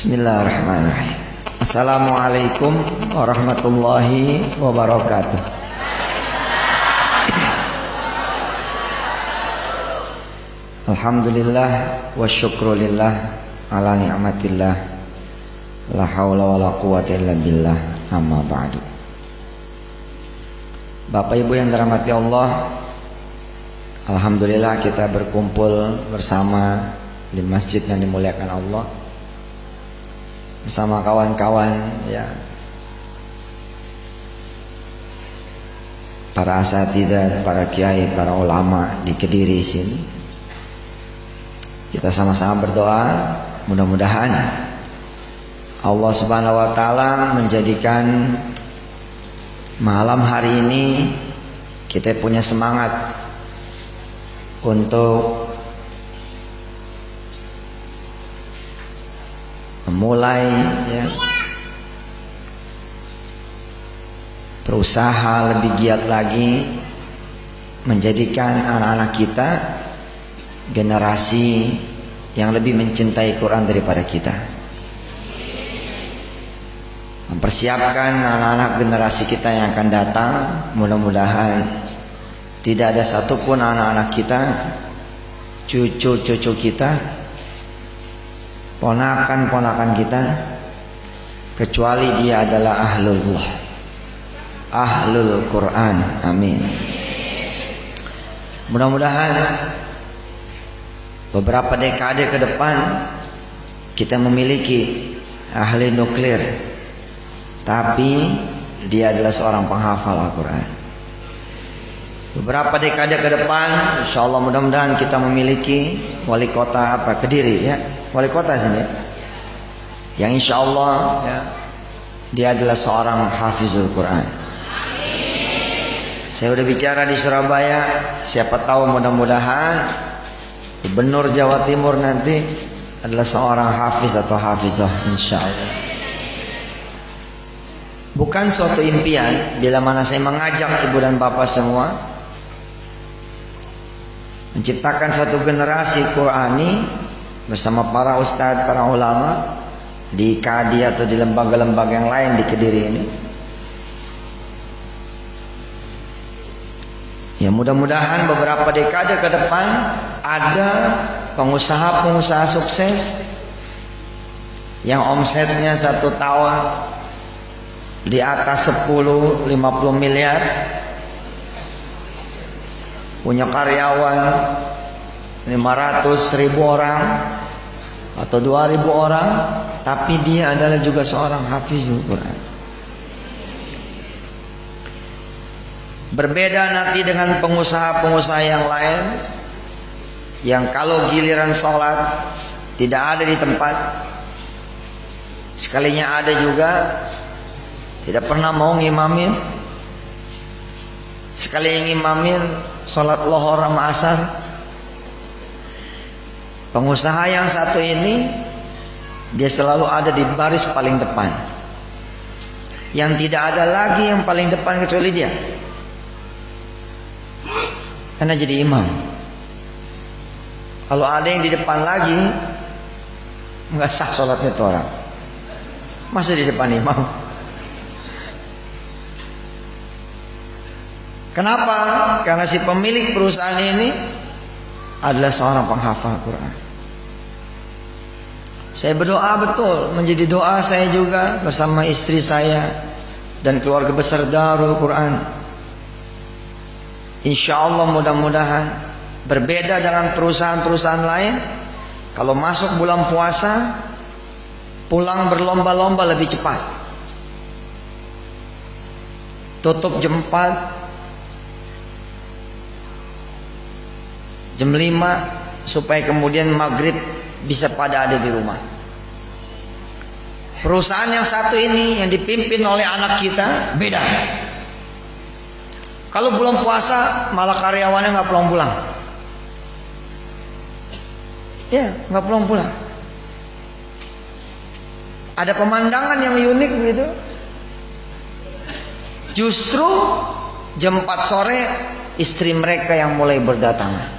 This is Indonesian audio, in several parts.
Bismillahirrahmanirrahim. Assalamualaikum warahmatullahi wabarakatuh. Alhamdulillah wa syukrulillah ala ni'matillah. La haula wa la quwata illa billah. Amma ba'du. Bapak Ibu yang dirahmati Allah, alhamdulillah kita berkumpul bersama di masjid yang dimuliakan Allah, bersama kawan-kawan ya, para asatidzah, para kiai, para ulama di Kediri sini. Kita sama-sama berdoa, mudah-mudahan Allah Subhanahu wa taala menjadikan malam hari ini kita punya semangat untuk memulai ya, berusaha lebih giat lagi menjadikan anak-anak kita generasi yang lebih mencintai Quran daripada kita. Mempersiapkan anak-anak generasi kita yang akan datang, mudah-mudahan tidak ada satupun anak-anak kita, cucu-cucu kita, ponakan-ponakan kita, kecuali dia adalah ahlullah, ahlul Quran. Amin. Mudah-mudahan beberapa dekade ke depan kita memiliki ahli nuklir, tapi dia adalah seorang penghafal Al-Quran. Beberapa dekade ke depan, insyaallah mudah-mudahan kita memiliki wali kota Kediri ya, wali kota sini, yang insyaallah ya, dia adalah seorang hafizul Quran. Saya udah bicara di Surabaya, siapa tahu mudah-mudahan Gubernur Jawa Timur nanti adalah seorang hafiz atau hafizah, insyaallah. Bukan suatu impian bila mana saya mengajak ibu dan bapak semua menciptakan satu generasi Qurani bersama para ustadz, para ulama di Kadi atau di lembaga-lembaga yang lain di Kediri ini. Ya, mudah-mudahan beberapa dekade ke depan ada pengusaha-pengusaha sukses yang omsetnya satu tahun di atas 10-50 miliar, punya karyawan 500.000 orang atau 2.000 orang, tapi dia adalah juga seorang hafizul Quran. Berbeda nanti dengan pengusaha-pengusaha yang lain, yang kalau giliran sholat tidak ada di tempat, sekalinya ada juga tidak pernah mau ngimamin, sekali ngimamin sholat lohor sama asar. Pengusaha yang satu ini dia selalu ada di baris paling depan, yang tidak ada lagi yang paling depan kecuali dia, karena jadi imam. Kalau ada yang di depan lagi, nggak sah sholatnya itu orang. Masa di depan imam? Kenapa? Karena si pemilik perusahaan ini adalah seorang penghafal Quran. Saya berdoa betul, menjadi doa saya juga bersama istri saya dan keluarga besar Darul Quran. Insyaallah mudah-mudahan berbeda dengan perusahaan-perusahaan lain, kalau masuk bulan puasa pulang berlomba-lomba lebih cepat. Tutup jam 4, jam 5 supaya kemudian maghrib bisa pada ada di rumah. Perusahaan yang satu ini yang dipimpin oleh anak kita beda. Kalau bulan puasa malah karyawannya nggak pulang-pulang. Ya, nggak pulang-pulang. Ada pemandangan yang unik begitu. Justru jam 4 sore istri mereka yang mulai berdatangan.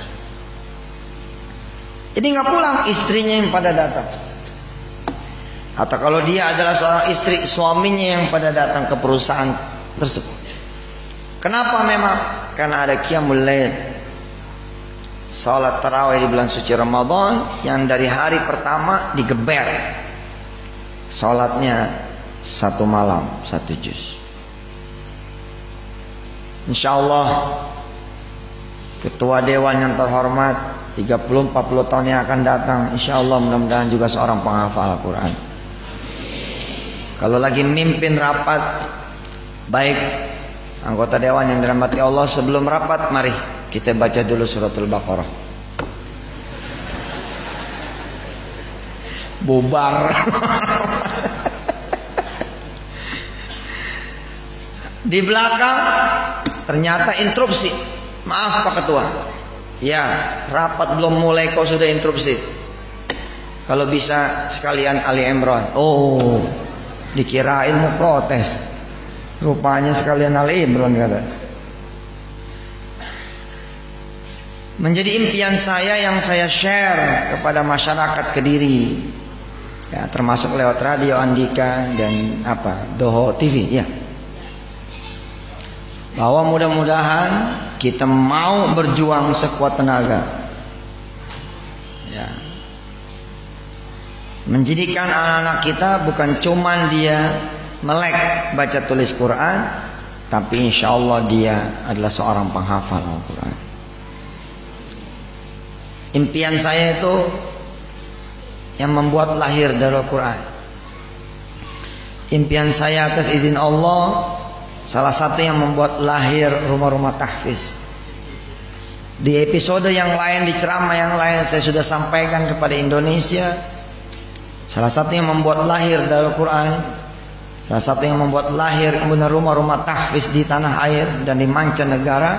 Jadi nggak pulang, istrinya yang pada datang. Atau kalau dia adalah seorang istri, suaminya yang pada datang ke perusahaan tersebut. Kenapa memang? Karena ada qiyamul lail, salat tarawih di bulan suci Ramadan yang dari hari pertama digeber. Salatnya 1 malam 1 juz. InsyaAllah ketua dewan yang terhormat 30-40 tahun yang akan datang, InsyaAllah mudah-mudahan juga seorang penghafal Al-Quran. Kalau lagi mimpin rapat, baik anggota dewan yang dirahmati Allah, sebelum rapat mari kita baca dulu suratul Baqarah. Bubar. Di belakang ternyata interupsi. Maaf Pak Ketua, ya rapat belum mulai kok sudah interupsi. Kalau bisa sekalian Ali Imran. Oh, dikirain mau protes, rupanya sekalian Ali Imran kata. Menjadi impian saya yang saya share kepada masyarakat Kediri, ya, termasuk lewat radio Andika dan Doho TV, ya, bahwa mudah-mudahan kita mau berjuang sekuat tenaga, ya, menjadikan anak-anak kita bukan cuman dia melek baca tulis Quran, tapi insya Allah dia adalah seorang penghafal Al-Quran. Impian saya itu yang membuat lahir dari Al-Quran. Impian saya atas izin Allah, salah satu yang membuat lahir rumah-rumah tahfiz. Di episode yang lain, di ceramah yang lain, saya sudah sampaikan kepada Indonesia, salah satu yang membuat lahir dari Al-Quran, salah satu yang membuat lahir kemudian rumah-rumah tahfiz di tanah air dan di mancanegara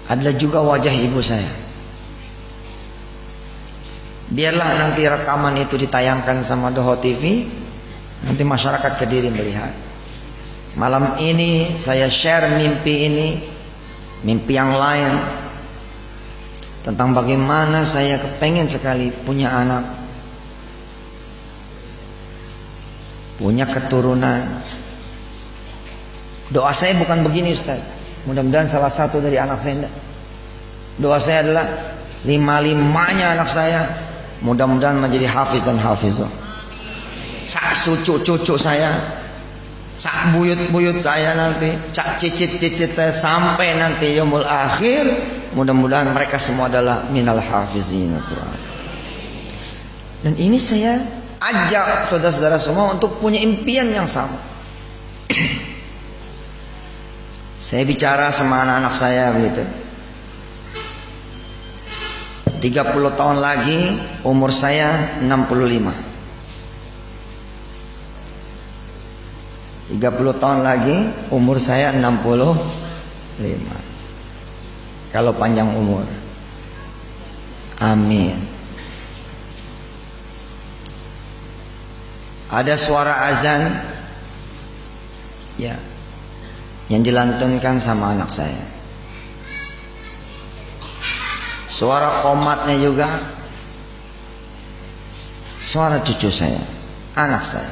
adalah juga wajah ibu saya. Biarlah nanti rekaman itu ditayangkan sama Doho TV, nanti masyarakat Kediri melihat. Malam ini saya share mimpi ini, mimpi yang lain, tentang bagaimana saya kepengen sekali punya anak, punya keturunan. Doa saya bukan begini Ustaz, mudah-mudahan salah satu dari anak saya enggak. Doa saya adalah 5-5-nya anak saya mudah-mudahan menjadi hafiz dan hafizah. Sak cucu-cucu saya, sak buyut-buyut saya nanti, sak cicit-cicit saya sampai nanti yaumul akhir, mudah-mudahan mereka semua adalah minal hafizin Al-Quran. Dan ini saya ajak saudara-saudara semua untuk punya impian yang sama. Saya bicara sama anak-anak saya begitu, 30 tahun lagi umur saya 65. 30 tahun lagi umur saya 65. Kalau panjang umur. Amin. Ada suara azan, ya, yang dilantunkan sama anak saya. Suara qomatnya juga suara cucu saya, anak saya.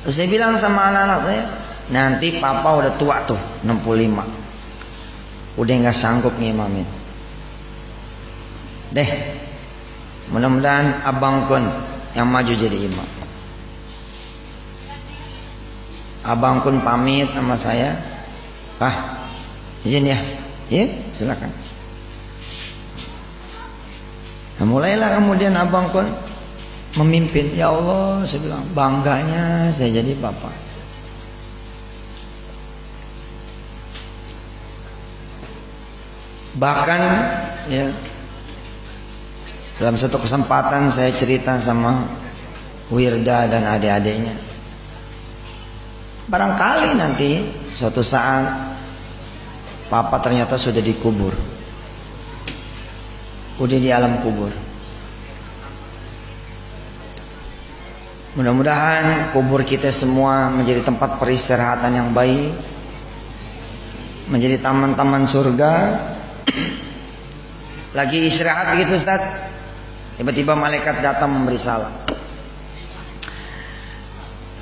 Saya bilang sama anak-anak saya, nanti papa udah tua tuh, 65, udah gak sanggup ngimamin. Deh, mudah-mudahan abang kun yang maju jadi imam. Abang kun pamit sama saya, Pak, izin ya. Ya, silakan. Nah, mulailah kemudian abang kun memimpin. Ya Allah, saya bilang, bangganya saya jadi bapak. Bahkan ya, dalam satu kesempatan saya cerita sama Wirda dan adik-adiknya, barangkali nanti suatu saat papa ternyata sudah dikubur, udah di alam kubur. Mudah-mudahan kubur kita semua menjadi tempat peristirahatan yang baik, menjadi taman-taman surga. Lagi istirahat begitu Ustaz, Tiba-tiba malaikat datang memberi salam.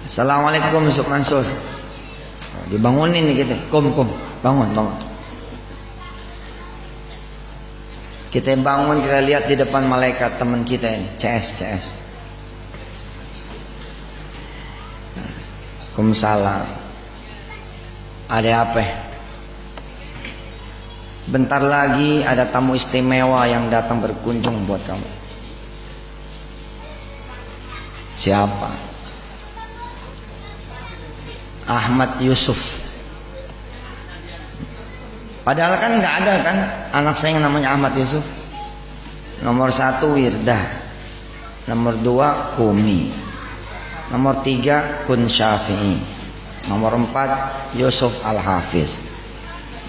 Assalamualaikum Yusuf Mansur. Dibangunin nih kita. Kum, bangun. Kita bangun, kita lihat di depan malaikat teman kita ini, CS. Waalaikumsalam. Ada apa? Bentar lagi ada tamu istimewa yang datang berkunjung buat kamu. Siapa? Ahmad Yusuf. Padahal kan nggak ada kan anak saya yang namanya Ahmad Yusuf. Nomor 1 Wirdah, nomor 2 Kumi, nomor 3 Kun Syafi'i, nomor 4 Yusuf Al-Hafiz,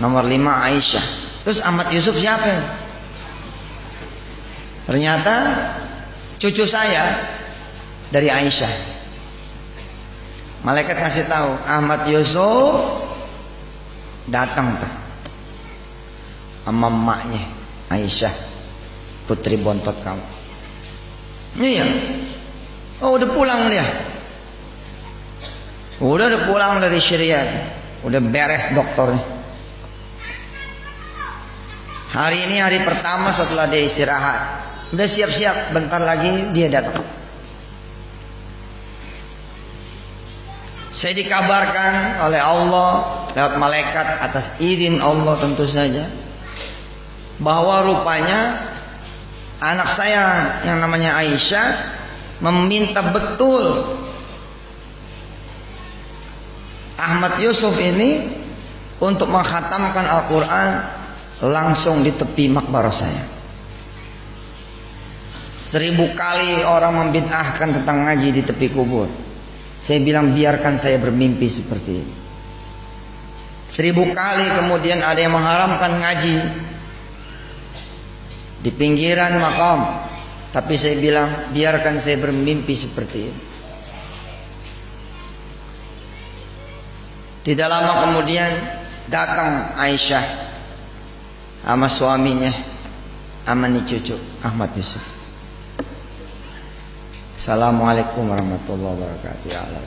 nomor 5 Aisyah. Terus Ahmad Yusuf siapa? Ternyata cucu saya dari Aisyah. Malaikat kasih tahu Ahmad Yusuf datang tuh sama emaknya Aisyah, putri bontot kamu. Iya. Oh udah pulang dia. Udah pulang dari Syria. Udah beres dokternya. Hari ini hari pertama setelah dia istirahat. Udah siap-siap, bentar lagi dia datang. Saya dikabarkan oleh Allah lewat malaikat atas izin Allah tentu saja, bahwa rupanya anak saya yang namanya Aisyah meminta betul Ahmad Yusuf ini untuk mengkhatamkan Al-Quran langsung di tepi makbarah saya. 1000 kali orang membid'ahkan tentang ngaji di tepi kubur. Saya bilang biarkan saya bermimpi seperti ini. 1000 kali kemudian ada yang mengharamkan ngaji di pinggiran makam, tapi saya bilang biarkan saya bermimpi seperti ini. Tidak lama kemudian datang Aisyah sama suaminya, sama nih cucu Ahmad Yusuf. Assalamualaikum warahmatullahi wabarakatuh. Ya Allah,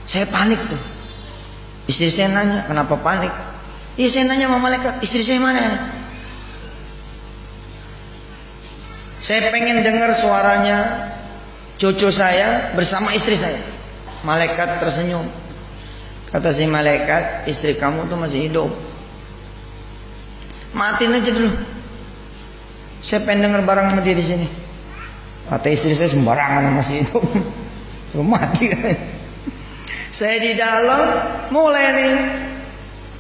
saya panik tuh. Istri saya nanya, kenapa panik? Iya, saya nanya sama malaikat, istri saya mana? Saya pengen dengar suaranya cucu saya bersama istri saya. Malaikat tersenyum. Kata si malaikat, istri kamu tuh masih hidup. Matiin aja dulu. Saya pengen dengar bareng sama dia di sini. Kata istri saya sembarangan masih hidup. Suruh mati. Saya di dalam mulai nih.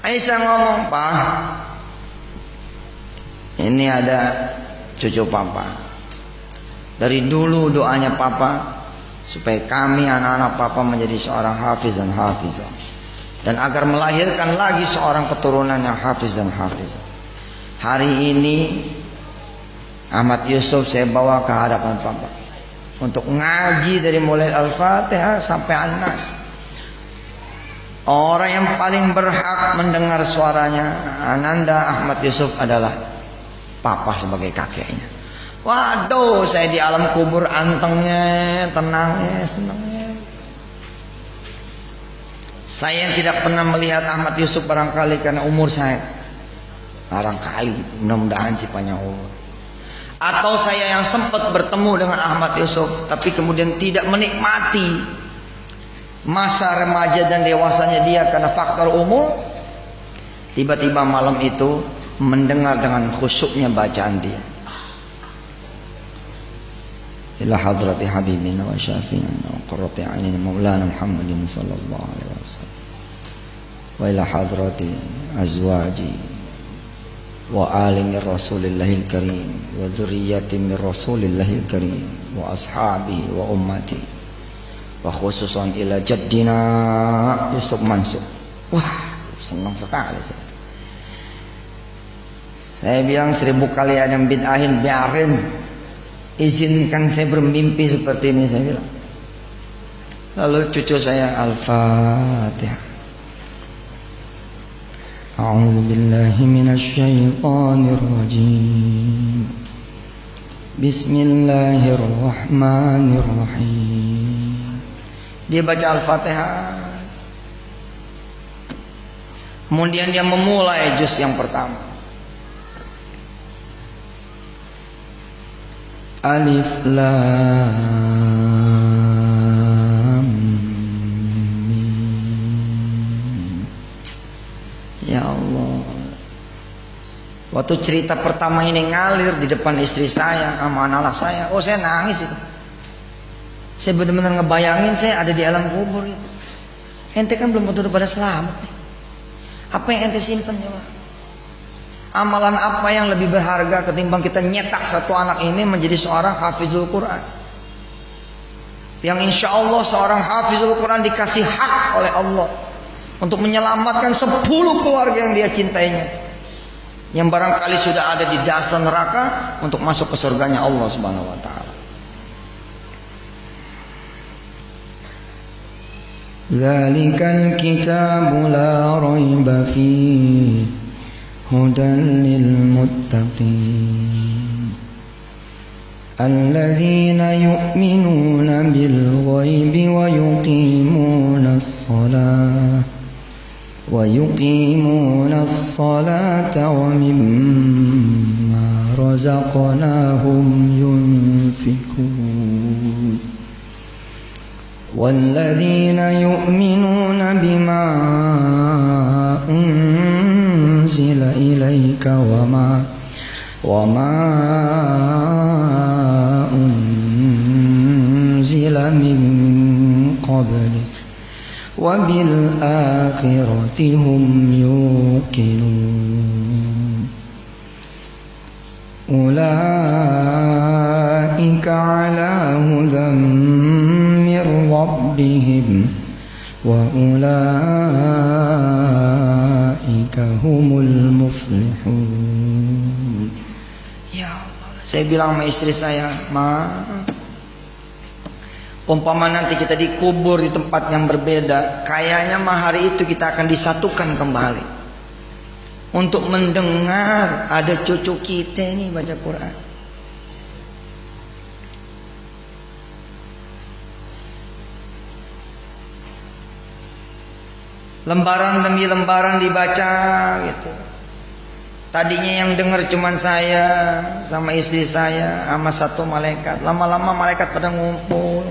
Aisyah ngomong, Pak, ini ada cucu papa. Dari dulu doanya papa supaya kami anak-anak papa menjadi seorang hafiz dan hafizah, dan agar melahirkan lagi seorang keturunan yang hafiz dan hafizah. Hari ini Ahmad Yusuf saya bawa ke hadapan papa untuk ngaji dari mulai Al-Fatihah sampai An-Nas. Orang yang paling berhak mendengar suaranya Ananda Ahmad Yusuf adalah papa sebagai kakeknya. Waduh, saya di alam kubur antengnya, tenangnya, senangnya. Saya yang tidak pernah melihat Ahmad Yusuf barangkali karena umur saya. Barangkali, mudah-mudahan sih panjang umur. Atau saya yang sempat bertemu dengan Ahmad Yusuf tapi kemudian tidak menikmati masa remaja dan dewasanya dia karena faktor umur. Tiba-tiba malam itu mendengar dengan khusyuknya bacaan dia. Ila hadrati habibina wa syafi'ina wa qurrati a'yunina maulana Muhammadin sallallahu alaihi wasallam. Wa ila hadrati azwaji wa ali min rasulillahil karim wa dzurriyyati min rasulillahil karim wa ashabi wa ummati wa khususan ila jaddina Yusuf Mansur. Wah, senang sekali saya. Saya bilang 1000 kali ada yang bid'ahin, biarin, izinkan saya bermimpi seperti ini, saya bilang. Lalu cucu saya Al-Fatihah. A'udzu billahi minasy syaithanir rajim. Bismillahirrahmanirrahim. Dia baca Al-Fatihah. Kemudian dia memulai juz yang pertama. Alif Lam Mim. Ya Allah. Waktu cerita pertama ini ngalir di depan istri saya sama anak-anak saya, oh saya nangis itu. Saya benar-benar ngebayangin saya ada di alam kubur itu. Ente kan belum tentu pada selamat nih. Apa yang ente simpen coba? Amalan apa yang lebih berharga ketimbang kita nyetak satu anak ini menjadi seorang hafizul Quran? Yang insya Allah seorang hafizul Quran dikasih hak oleh Allah untuk menyelamatkan 10 keluarga yang dia cintainya, yang barangkali sudah ada di dasar neraka untuk masuk ke surganya Allah Subhanahu wa taala. Zalikal kitabu la raiba fihi hudan lil muttaqin alladzina yu'minuna bil ghaibi wa yuqimunas salata wa mimma razaqnahum yunfikun. والذين يؤمنون بما أنزل إليك وما أنزل من قبلك وبالآخرة هم يوقنون أولئك على هدى ربهم وأولئك هم المفلحون. Ya Allah, saya bilang sama istri saya, umpama nanti kita dikubur di tempat yang berbeda, kayaknya hari itu kita akan disatukan kembali untuk mendengar ada cucu kita ini baca Quran. Lembaran demi lembaran dibaca gitu. Tadinya yang dengar cuman saya sama istri saya sama satu malaikat. Lama-lama malaikat pada ngumpul.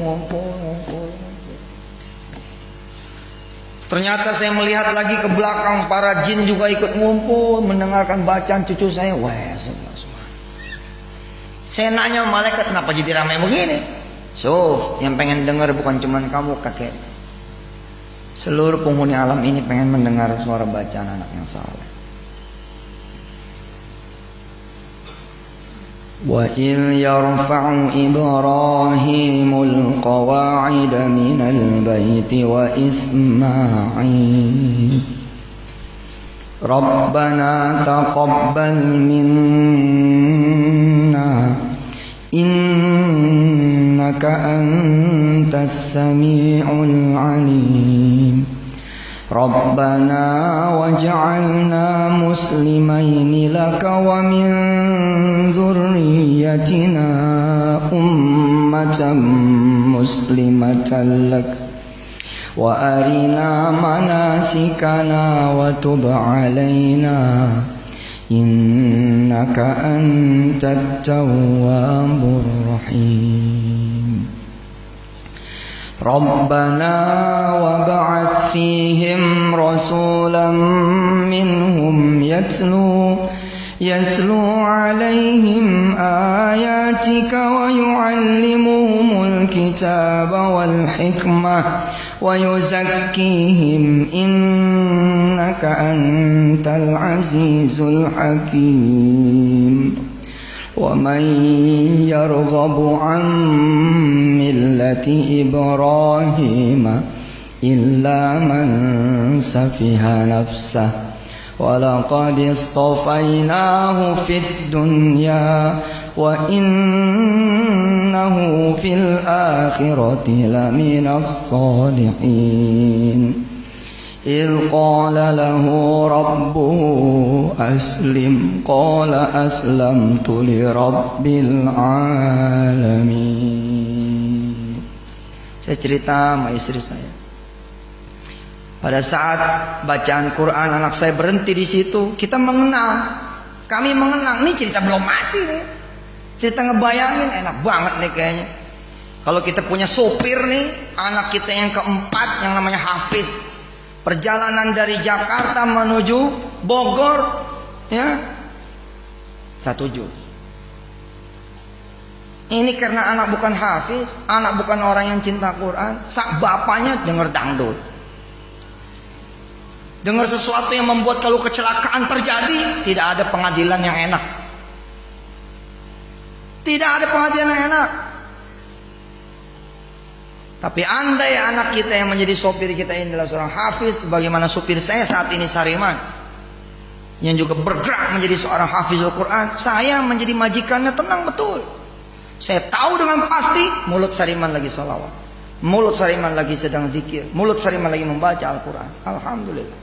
Ternyata saya melihat lagi ke belakang, para jin juga ikut ngumpul mendengarkan bacaan cucu saya. Wah, saya nanya malaikat, kenapa jadi ramai begini? Yang pengen dengar bukan cuman kamu kakek. Seluruh penghuni alam ini pengen mendengar suara bacaan anak yang saleh. Wa il yarfa'u Ibrahimul qawa'ida minal baiti wa Ismail Rabbana taqabbal minna innaka antas sami'ul alim Rabbana waj'alna muslimaini laka wa min dhurriyyatina ummatan muslimatan lak wa arina manasikana wa tub alaina innaka antat tawwabur rahim. Rabbana wab'ats fihim rasulan minhum yatlu alaihim ayatika wa yu'allimuhumul kitaba wal hikmah wa yuzakkihim innaka antal azizul hakim. ومن يرغب عن ملة إبراهيم إلا من سفه نفسه ولقد اصطفيناه في الدنيا وإنه في الآخرة لمن الصالحين إذ قال له ربه أسلم قال أسلمت لرب العالمين. Saya cerita sama istri saya. Pada saat bacaan Quran anak saya berhenti di situ, kita mengenang. Kami mengenang. Ini cerita belum mati nih. Cerita ngebayangin enak banget nih kayaknya. Kalau kita punya sopir nih, anak kita yang keempat yang namanya Hafiz. Perjalanan dari Jakarta menuju Bogor, ya, 1 juz. Ini karena anak bukan hafiz, anak bukan orang yang cinta Quran, sak bapaknya denger dangdut, dengar sesuatu yang membuat kalau kecelakaan terjadi tidak ada pengadilan yang enak, tidak ada pengadilan yang enak. Tapi andai anak kita yang menjadi sopir kita ini adalah seorang hafiz, bagaimana sopir saya saat ini Sariman, yang juga bergerak menjadi seorang hafizul Quran, saya menjadi majikannya tenang betul. Saya tahu dengan pasti mulut Sariman lagi sholawat, mulut Sariman lagi sedang zikir, mulut Sariman lagi membaca Al-Quran. Alhamdulillah.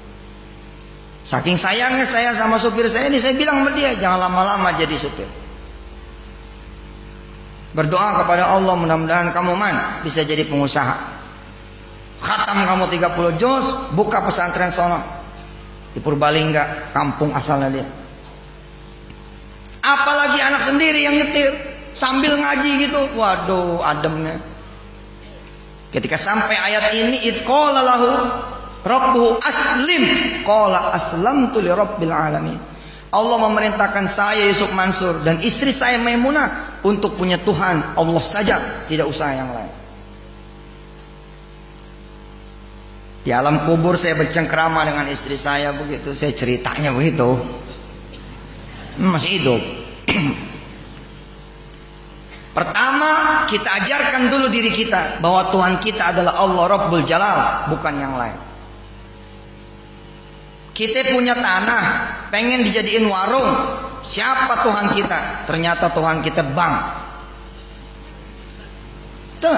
Saking sayangnya saya sama sopir saya ini, saya bilang sama dia, jangan lama-lama jadi sopir. Berdoa kepada Allah, mudah-mudahan kamu bisa jadi pengusaha. Khatam kamu 30 juz, buka pesantren sono di Purbalingga, kampung asalnya dia. Apalagi anak sendiri yang nyetir sambil ngaji gitu, waduh ademnya. Ketika sampai ayat ini, id qala lahu rabbuhu aslim qala aslamtu li rabbil alamin. Allah memerintahkan saya Yusuf Mansur dan istri saya Maimunah untuk punya Tuhan Allah saja, tidak usah yang lain. Di alam kubur saya bercengkrama dengan istri saya begitu, saya ceritanya begitu. Masih hidup. Pertama, kita ajarkan dulu diri kita bahwa Tuhan kita adalah Allah Rabbul Jalal, bukan yang lain. Kita punya tanah, pengen dijadiin warung. Siapa Tuhan kita? Ternyata Tuhan kita bank. Tuh.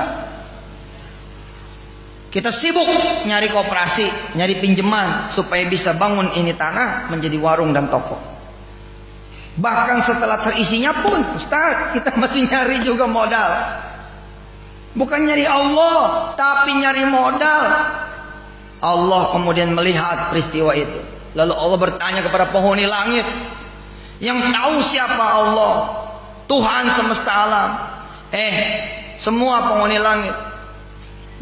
Kita sibuk nyari koperasi, nyari pinjaman supaya bisa bangun ini tanah menjadi warung dan toko. Bahkan setelah terisinya pun, Ustaz, kita masih nyari juga modal. Bukan nyari Allah, tapi nyari modal. Allah kemudian melihat peristiwa itu. Lalu Allah bertanya kepada penghuni langit yang tahu siapa Allah, Tuhan semesta alam. Semua penghuni langit,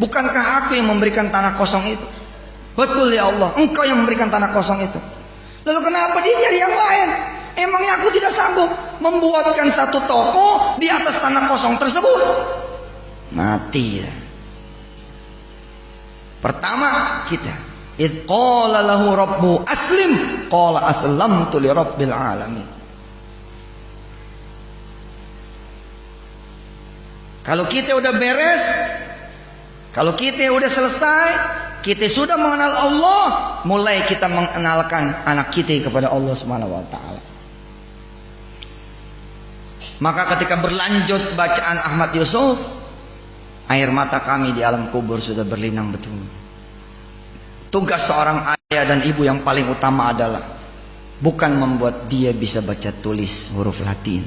bukankah aku yang memberikan tanah kosong itu? Betul ya Allah, Engkau yang memberikan tanah kosong itu. Lalu kenapa dia nyari yang lain? Emangnya aku tidak sanggup membuatkan satu toko di atas tanah kosong tersebut? Mati ya. Pertama kita, id qala lahu rabbu aslim qala aslamtu li rabbil alamin. Kalau kita udah beres, kalau kita udah selesai, kita sudah mengenal Allah, mulai kita mengenalkan anak kita kepada Allah Subhanahu wa taala. Maka ketika berlanjut bacaan Ahmad Yusuf, air mata kami di alam kubur sudah berlinang betul. Tugas seorang ayah dan ibu yang paling utama adalah bukan membuat dia bisa baca tulis huruf Latin,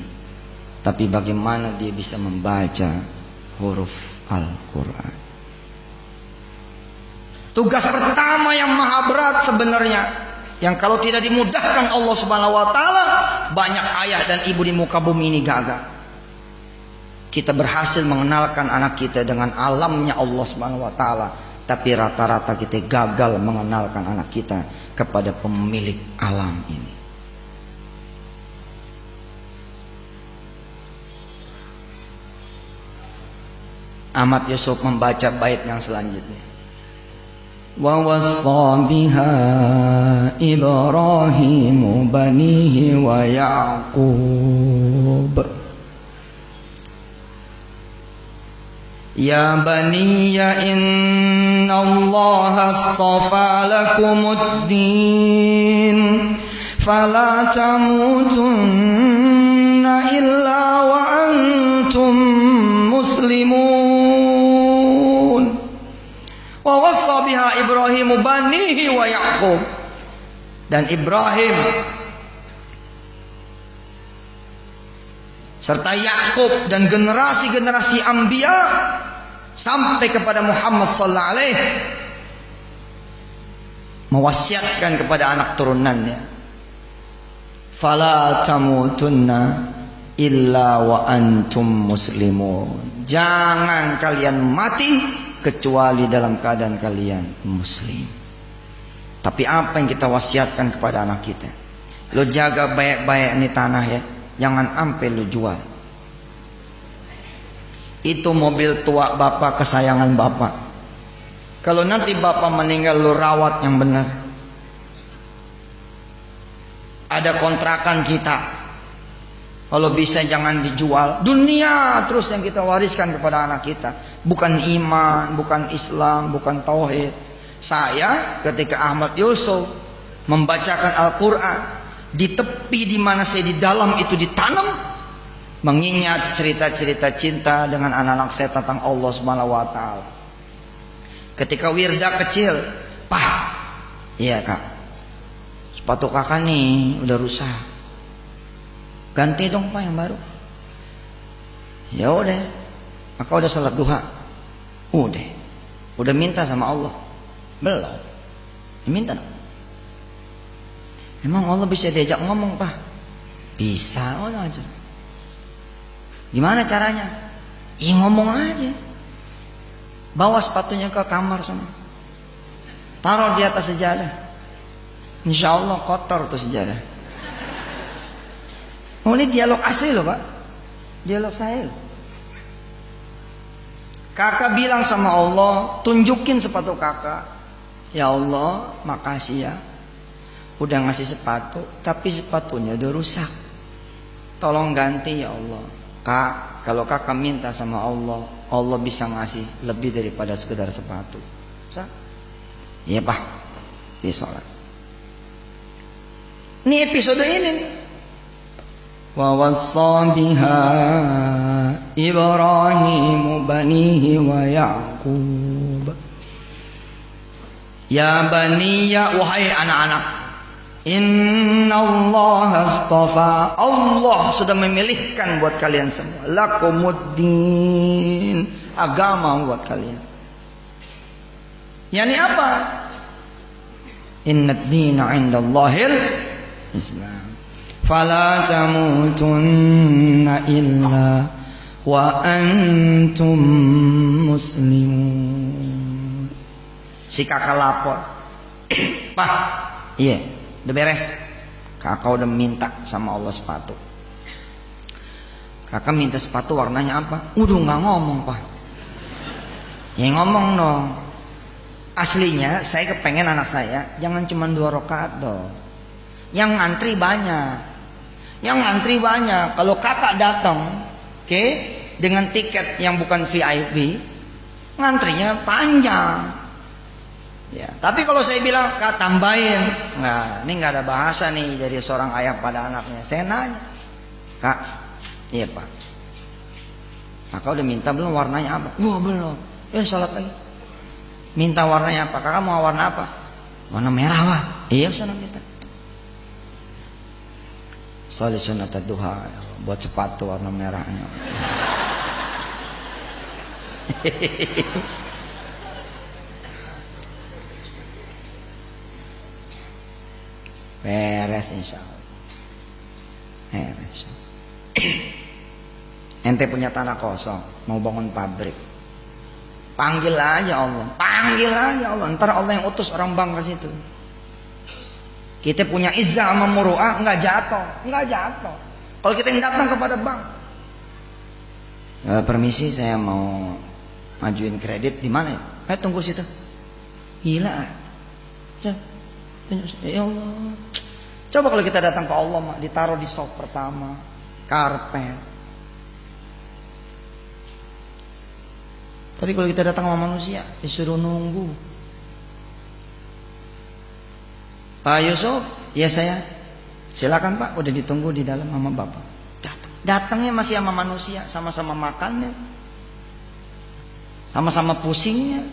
tapi bagaimana dia bisa membaca huruf Al-Quran. Tugas pertama yang maha berat sebenarnya, yang kalau tidak dimudahkan Allah Subhanahu wa taala, banyak ayah dan ibu di muka bumi ini gagal. Kita berhasil mengenalkan anak kita dengan alamnya Allah Subhanahu wa taala, tapi rata-rata kita gagal mengenalkan anak kita kepada pemilik alam ini. Ahmad Yusuf membaca bait yang selanjutnya. Wa wassa biha Ibrahim banihi wa Yaqub. Ya baniya inna Allah astafa lakumuddin fala tamutunna illa wa antum muslimun. Wa wassa wassa biha Ibrahimu banihi wa Yaqub. Dan Ibrahim serta Yakub dan generasi-generasi anbiya sampai kepada Muhammad sallallahu alaihi mewasiatkan kepada anak turunannya, fala tamutunna illa wa antum muslimun. Jangan kalian mati kecuali dalam keadaan kalian muslim. Tapi apa yang kita wasiatkan kepada anak kita? Lo jaga baik-baik nih tanah ya. Jangan sampai lu jual. Itu mobil tua bapak, kesayangan bapak. Kalau nanti bapak meninggal, lu rawat yang benar. Ada kontrakan kita. Kalau bisa jangan dijual. Dunia terus yang kita wariskan kepada anak kita. Bukan iman, bukan Islam, bukan tauhid. Saya ketika Ahmad Yusuf membacakan Al-Quran, di tepi di mana saya di dalam itu ditanam, mengingat cerita-cerita cinta dengan anak-anak saya tentang Allah Subhanahu wa taala. Ketika Wirda kecil, "Pak, iya Kak, sepatu kakak nih udah rusak. Ganti dong Pak yang baru." Ya udah, Kakak udah sholat duha. Udah minta sama Allah. Belum. Minta dong. Emang Allah bisa diajak ngomong Pak? Bisa Allah aja. Gimana caranya? Ngomong aja. Bawa sepatunya ke kamar sana. Taruh di atas sejadah. Insya Allah kotor tuh sejadah. Oh, ini dialog asli loh Pak. Dialog saya loh. Kakak bilang sama Allah, tunjukin sepatu kakak. Ya Allah, makasih ya. Udah ngasih sepatu, tapi sepatunya udah rusak. Tolong ganti ya Allah. Kak, kalau kakak minta sama Allah, Allah bisa ngasih lebih daripada sekedar sepatu. Iya Pak, di sholat. Ini episode ini nih. Wa wassa biha Ibrahim banihi wa Yaqub. Ya baniya, wahai anak-anak, Inna Allah astafa, Allah sudah memilihkan buat kalian semua, lakumuddin, agama buat kalian. Yani apa? Inna ad-dina 'indallahil Islam. Fala tamutunna illa wa antum muslimun. Si kakak lapor, Pak, iya, udah beres. Kakak udah minta sama Allah sepatu. Kakak minta sepatu warnanya apa? Udah nggak ngomong Pak. Ya ngomong dong. Aslinya saya kepengen anak saya jangan cuma 2 rakaat dong. Yang ngantri banyak. Kalau kakak datang, oke, dengan tiket yang bukan VIP, ngantrinya panjang. Ya, tapi kalau saya bilang Kak tambahin, nah ini nggak ada bahasa nih dari seorang ayah pada anaknya. Saya nanya, Kak, iya Pak, Kakak udah minta belum warnanya apa? Wah belum. Ya sholat lagi. Minta warnanya apa? Kakak mau warna apa? Warna merah Pak. Iya sana minta. Sholat sunat duha, buat sepatu warna merahnya. Beres insya Allah. Beres. Ente punya tanah kosong, mau bangun pabrik, panggil aja Allah. Ntar Allah yang utus orang bank ke situ. Kita punya izzah sama muru'ah, nggak jatuh. Kalau kita yang datang kepada bank, permisi saya mau majuin kredit, di mana ya? Tunggu situ. Gila. Ya Allah. Coba kalau kita datang ke Allah, ditaruh di sop pertama, karpet. Tapi kalau kita datang sama manusia, disuruh nunggu. Pak Yusuf, ya saya. Silakan Pak, udah ditunggu di dalam sama Bapak. Datangnya masih sama manusia, sama-sama makannya, sama-sama pusingnya.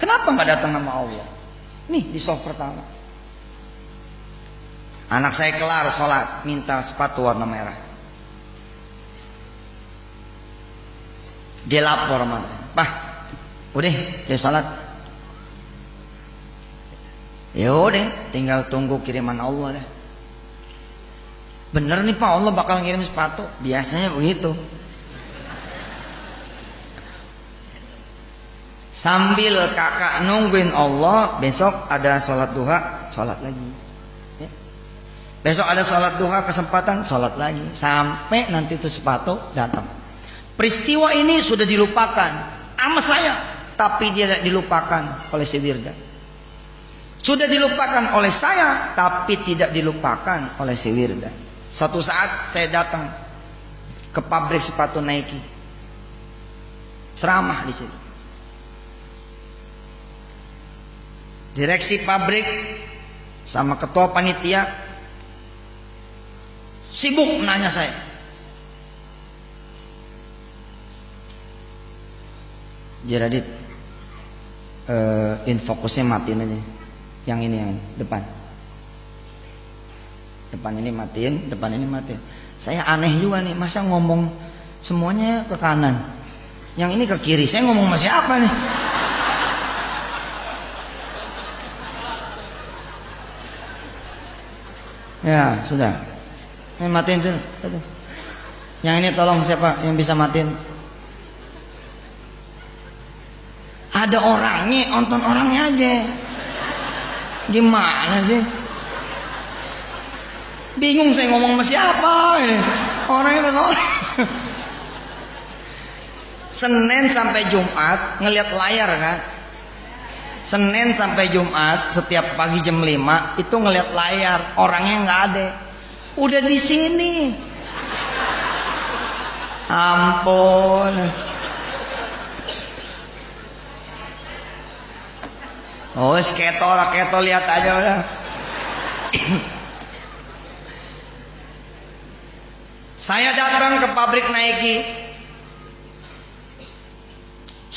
Kenapa nggak datang nama Allah? Nih di soft pertama. Anak saya kelar sholat, minta sepatu warna merah. Dia lapor sama, "Pak, udah dia sholat." Ya udah, tinggal tunggu kiriman Allah dah. Bener nih Pak, Allah bakal ngirim sepatu. Biasanya begitu. Sambil kakak nungguin Allah, besok ada sholat duha, sholat lagi. Ya. Besok ada sholat duha, kesempatan sholat lagi. Sampai nanti itu sepatu datang. Peristiwa ini sudah dilupakan sama saya, tapi dia tidak dilupakan oleh si Wirda. Sudah dilupakan oleh saya, tapi tidak dilupakan oleh si Wirda. Satu saat saya datang ke pabrik sepatu Nike, ceramah di situ. Direksi pabrik sama ketua panitia sibuk nanya saya. Jadi infokusnya matiin aja. Yang ini yang depan. Depan ini matiin, depan ini matiin. Saya aneh juga nih, masa ngomong semuanya ke kanan, yang ini ke kiri. Saya ngomong sama siapa nih? Ya sudah, ini matiin tuh. Yang ini tolong siapa yang bisa matiin? Ada orangnya, nonton orangnya aja. Gimana sih? Bingung saya ngomong sama siapa ini. Orangnya ke sono. Senin sampai Jumat ngelihat layar kan. Senin sampai Jumat setiap pagi jam 5 itu ngelihat layar, orangnya nggak ada. Udah di sini. Ampun. Oh, keto lihat aja udah. Saya datang ke pabrik Nike.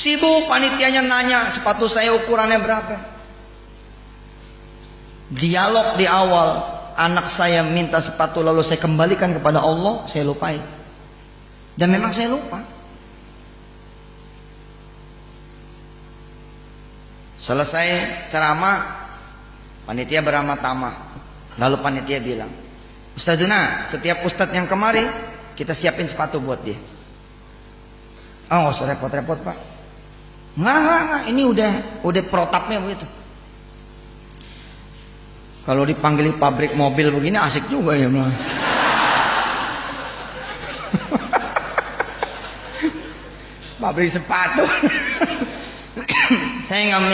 Sibuk panitianya nanya sepatu saya ukurannya berapa. Dialog di awal, anak saya minta sepatu lalu saya kembalikan kepada Allah, saya lupai. Dan memang saya lupa. Selesai ceramah, panitia beramah tamah. Lalu panitia bilang, "Ustadzuna, setiap ustadz yang kemari kita siapin sepatu buat dia." "Oh, nggak usah repot-repot Pak." Enggak, ini udah protapnya begitu. Kalau dipanggil di pabrik mobil begini asik juga ya Bang. Pabrik sepatu. Saya nggak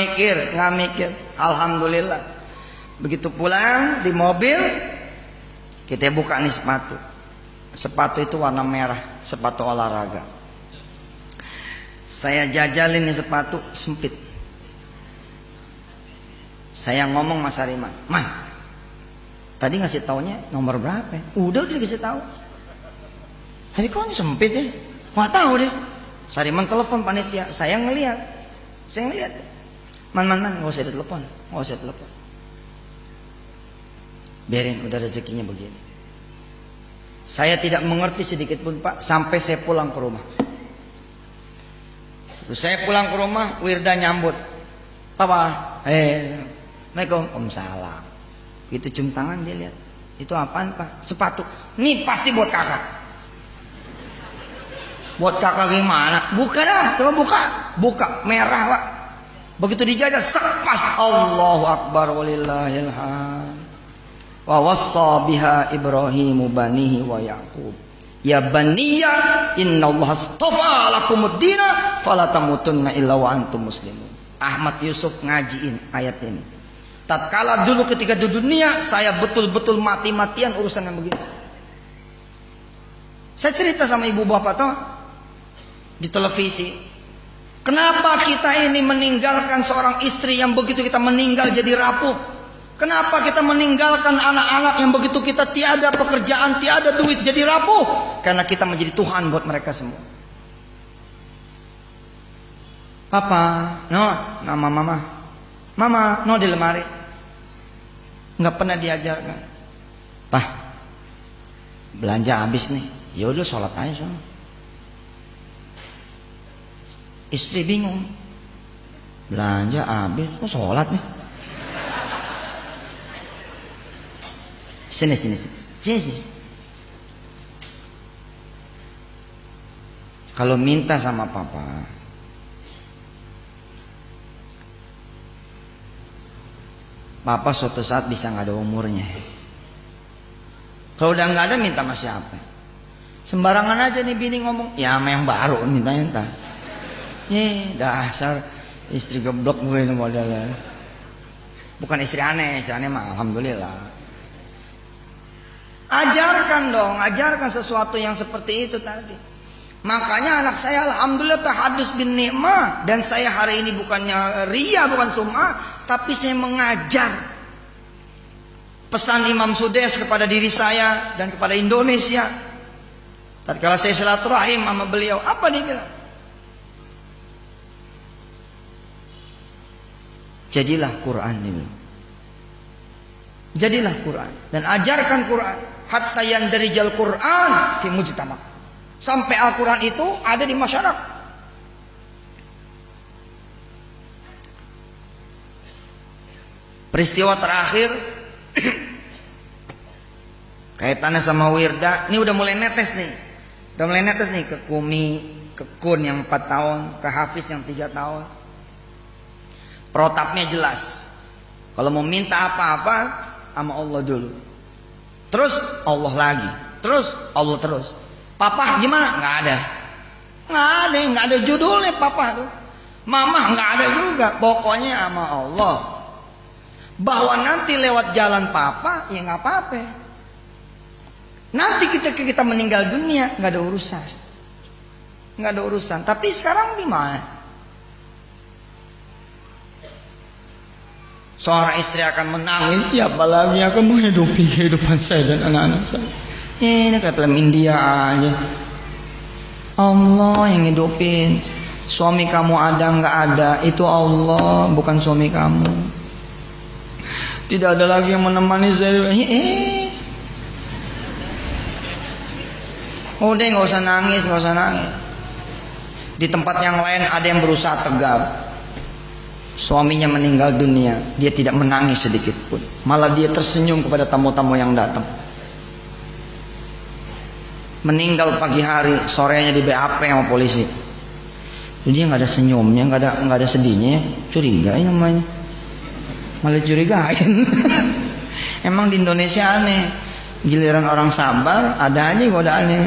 mikir. Alhamdulillah. Begitu pulang di mobil, kita buka nih sepatu. Sepatu itu warna merah, sepatu olahraga. Saya jajalin nih sepatu sempit. Saya ngomong Mas Hariman, "Man, tadi ngasih taunya nomor berapa?" Udah dikasih tahu. Tapi kok sempit ya? Nggak tahu deh. Hariman telepon panitia, saya ngelihat. Man, nggak usah ditelepon. Biarin, udah rezekinya begini. Saya tidak mengerti sedikit pun Pak, sampai saya pulang ke rumah. Saya pulang ke rumah, Wirda nyambut. "Papa, Assalamualaikum." "Waalaikumsalam." Itu cium tangan dia lihat. "Itu apaan Pak?" "Sepatu." "Nih pasti buat kakak." "Buat kakak gimana?" "Buka dah, coba buka. Merah Pak." Begitu dijajah, sepas. Allahu Akbar walillahil hamd. Wa wassa biha Ibrahimu banihi wa Yaqub. "Ya baniya, innallaha astafa lakumuddina fala tamutunna illa wa antum muslimun." Ahmad Yusuf ngajiin ayat ini. Tatkala dulu ketika di dunia saya betul-betul mati-matian urusan yang begini. Saya cerita sama ibu bapak tuh di televisi. Kenapa kita ini meninggalkan seorang istri yang begitu kita meninggal jadi rapuh? Kenapa kita meninggalkan anak-anak yang begitu kita tiada pekerjaan, tiada duit jadi rapuh? Karena kita menjadi Tuhan buat mereka semua. "Papa, no, nama mama." Mama, no di lemari. Nggak pernah diajarkan. Pak, belanja habis nih. Ya udah sholat aja soalnya. Istri bingung. Belanja habis, sholat nih. Sini. Kalau minta sama papa, papa suatu saat bisa nggak ada umurnya. Kalau udah nggak ada, minta sama siapa? Sembarangan aja nih bini ngomong, ya sama yang baru minta. Dasar istri geblok gue ini modelnya. Bukan istri aneh mah alhamdulillah. Ajarkan sesuatu yang seperti itu tadi. Makanya anak saya alhamdulillah tahadus bin nikmah, dan saya hari ini bukannya ria, bukan sum'ah, tapi saya mengajar pesan Imam Sudes kepada diri saya dan kepada Indonesia. Tatkala saya silaturahim sama beliau, apa dia bilang? Jadilah Quran ini. Jadilah Quran dan ajarkan Quran hatta yandarijal Quran fi mujtama'. Sampai Al-Quran itu ada di masyarakat. Peristiwa terakhir kaitannya sama Wirda, ini udah mulai netes nih. Ke Kumi, ke Kun yang 4 tahun, ke Hafiz yang 3 tahun. Protapnya jelas. Kalau mau minta apa-apa sama Allah dulu. Terus Allah lagi. Terus Allah terus. Papa gimana? Nggak ada judulnya papa tuh. Mama nggak ada juga. Pokoknya sama Allah. Bahwa nanti lewat jalan papa, ya nggak apa-apa. Nanti kita meninggal dunia, nggak ada urusan. Tapi sekarang gimana? Seorang istri akan menangis. Ya apalagi akan menghidupi kehidupan saya dan anak-anak saya. Ini kayak film India aja. Allah yang hidupin. Suami kamu ada nggak ada, itu Allah, bukan suami kamu. Tidak ada lagi yang menemani saya. Udah nggak usah nangis. Di tempat yang lain ada yang berusaha tegar. Suaminya meninggal dunia, dia tidak menangis sedikit pun. Malah dia tersenyum kepada tamu-tamu yang datang. Meninggal pagi hari, sorenya di BAP sama polisi. Jadi nggak ada senyumnya, nggak ada sedihnya, curigain namanya. Malah curigain. Emang di Indonesia aneh. Giliran orang sabar, ada aja godaannya.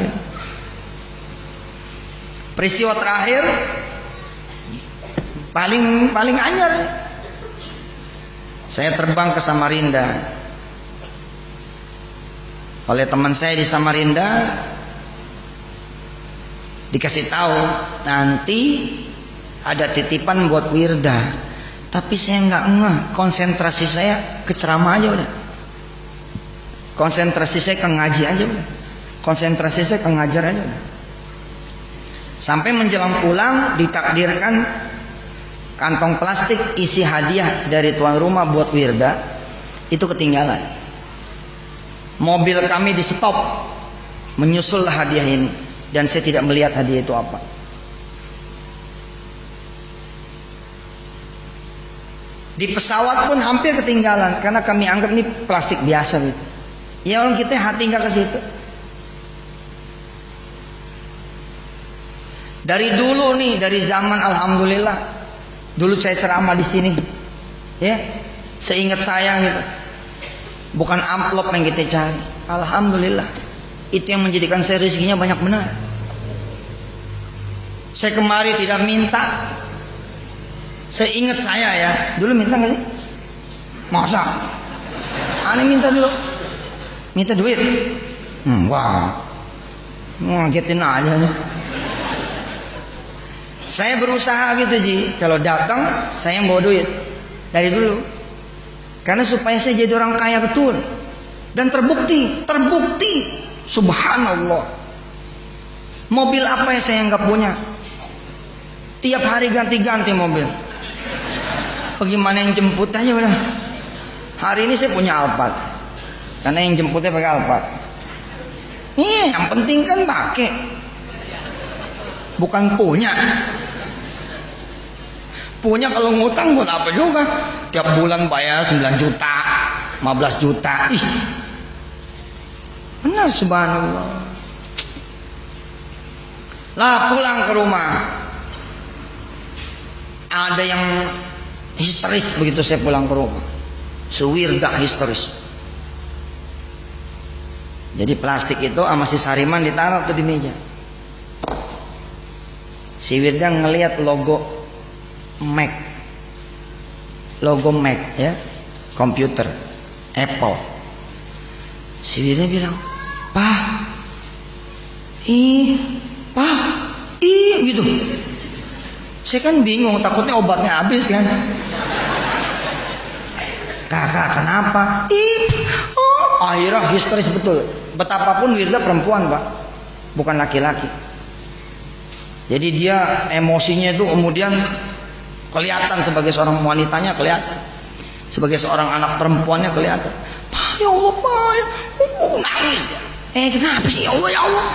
Peristiwa terakhir paling anyar. Saya terbang ke Samarinda. Oleh teman saya di Samarinda dikasih tahu nanti ada titipan buat Wirda, tapi saya nggak ngeh. Konsentrasi saya ke ceramah aja udah, konsentrasi saya ke ngaji aja udah, konsentrasi saya ke ngajar aja udah. Sampai menjelang pulang ditakdirkan kantong plastik isi hadiah dari tuan rumah buat Wirda itu ketinggalan. Mobil kami di stop, menyusul hadiah ini. Dan saya tidak melihat hadiah itu apa. Di pesawat pun hampir ketinggalan karena kami anggap ini plastik biasa gitu. Ya orang kita hati nggak ke situ. Dari dulu nih, dari zaman alhamdulillah. Dulu saya ceramah di sini, ya, seingat saya gitu. Bukan amplop yang kita cari. Alhamdulillah. Itu yang menjadikan saya rezekinya banyak benar. Saya kemari tidak minta. Saya ingat saya ya, dulu minta nggak sih? Masa? Aneh minta dulu. Minta duit. Wah, ngagetin aja nih. Saya berusaha gitu sih. Kalau datang, saya bawa duit dari dulu. Karena supaya saya jadi orang kaya betul. Dan terbukti. Subhanallah. Mobil apa yang saya nggak punya? Tiap hari ganti-ganti mobil. bagaimana yang jemput aja udah. Hari ini saya punya Alphard, karena yang jemputnya pakai Alphard. Yang penting kan pakai, bukan punya. Punya kalau ngutang buat apa juga? Tiap bulan bayar 9 juta, 15 juta. Ih, benar, subhanallah. Lah pulang ke rumah, ada yang histeris begitu saya pulang ke rumah. Suwirda histeris. Jadi plastik itu sama si Sariman ditaruh tuh di meja. Si Wirda ngelihat logo Mac, ya, komputer Apple. Si Wirda bilang, Pak, gitu. Saya kan bingung, takutnya obatnya habis kan. Kakak kenapa? Akhirnya histeris betul. Betapapun Wirda perempuan, Pak, bukan laki-laki. Jadi dia emosinya itu kemudian kelihatan, sebagai seorang wanitanya kelihatan, sebagai seorang anak perempuannya kelihatan. Pak, ya Allah, Pak, nangis dia. Kenapa sih, ya Allah, ya Allah?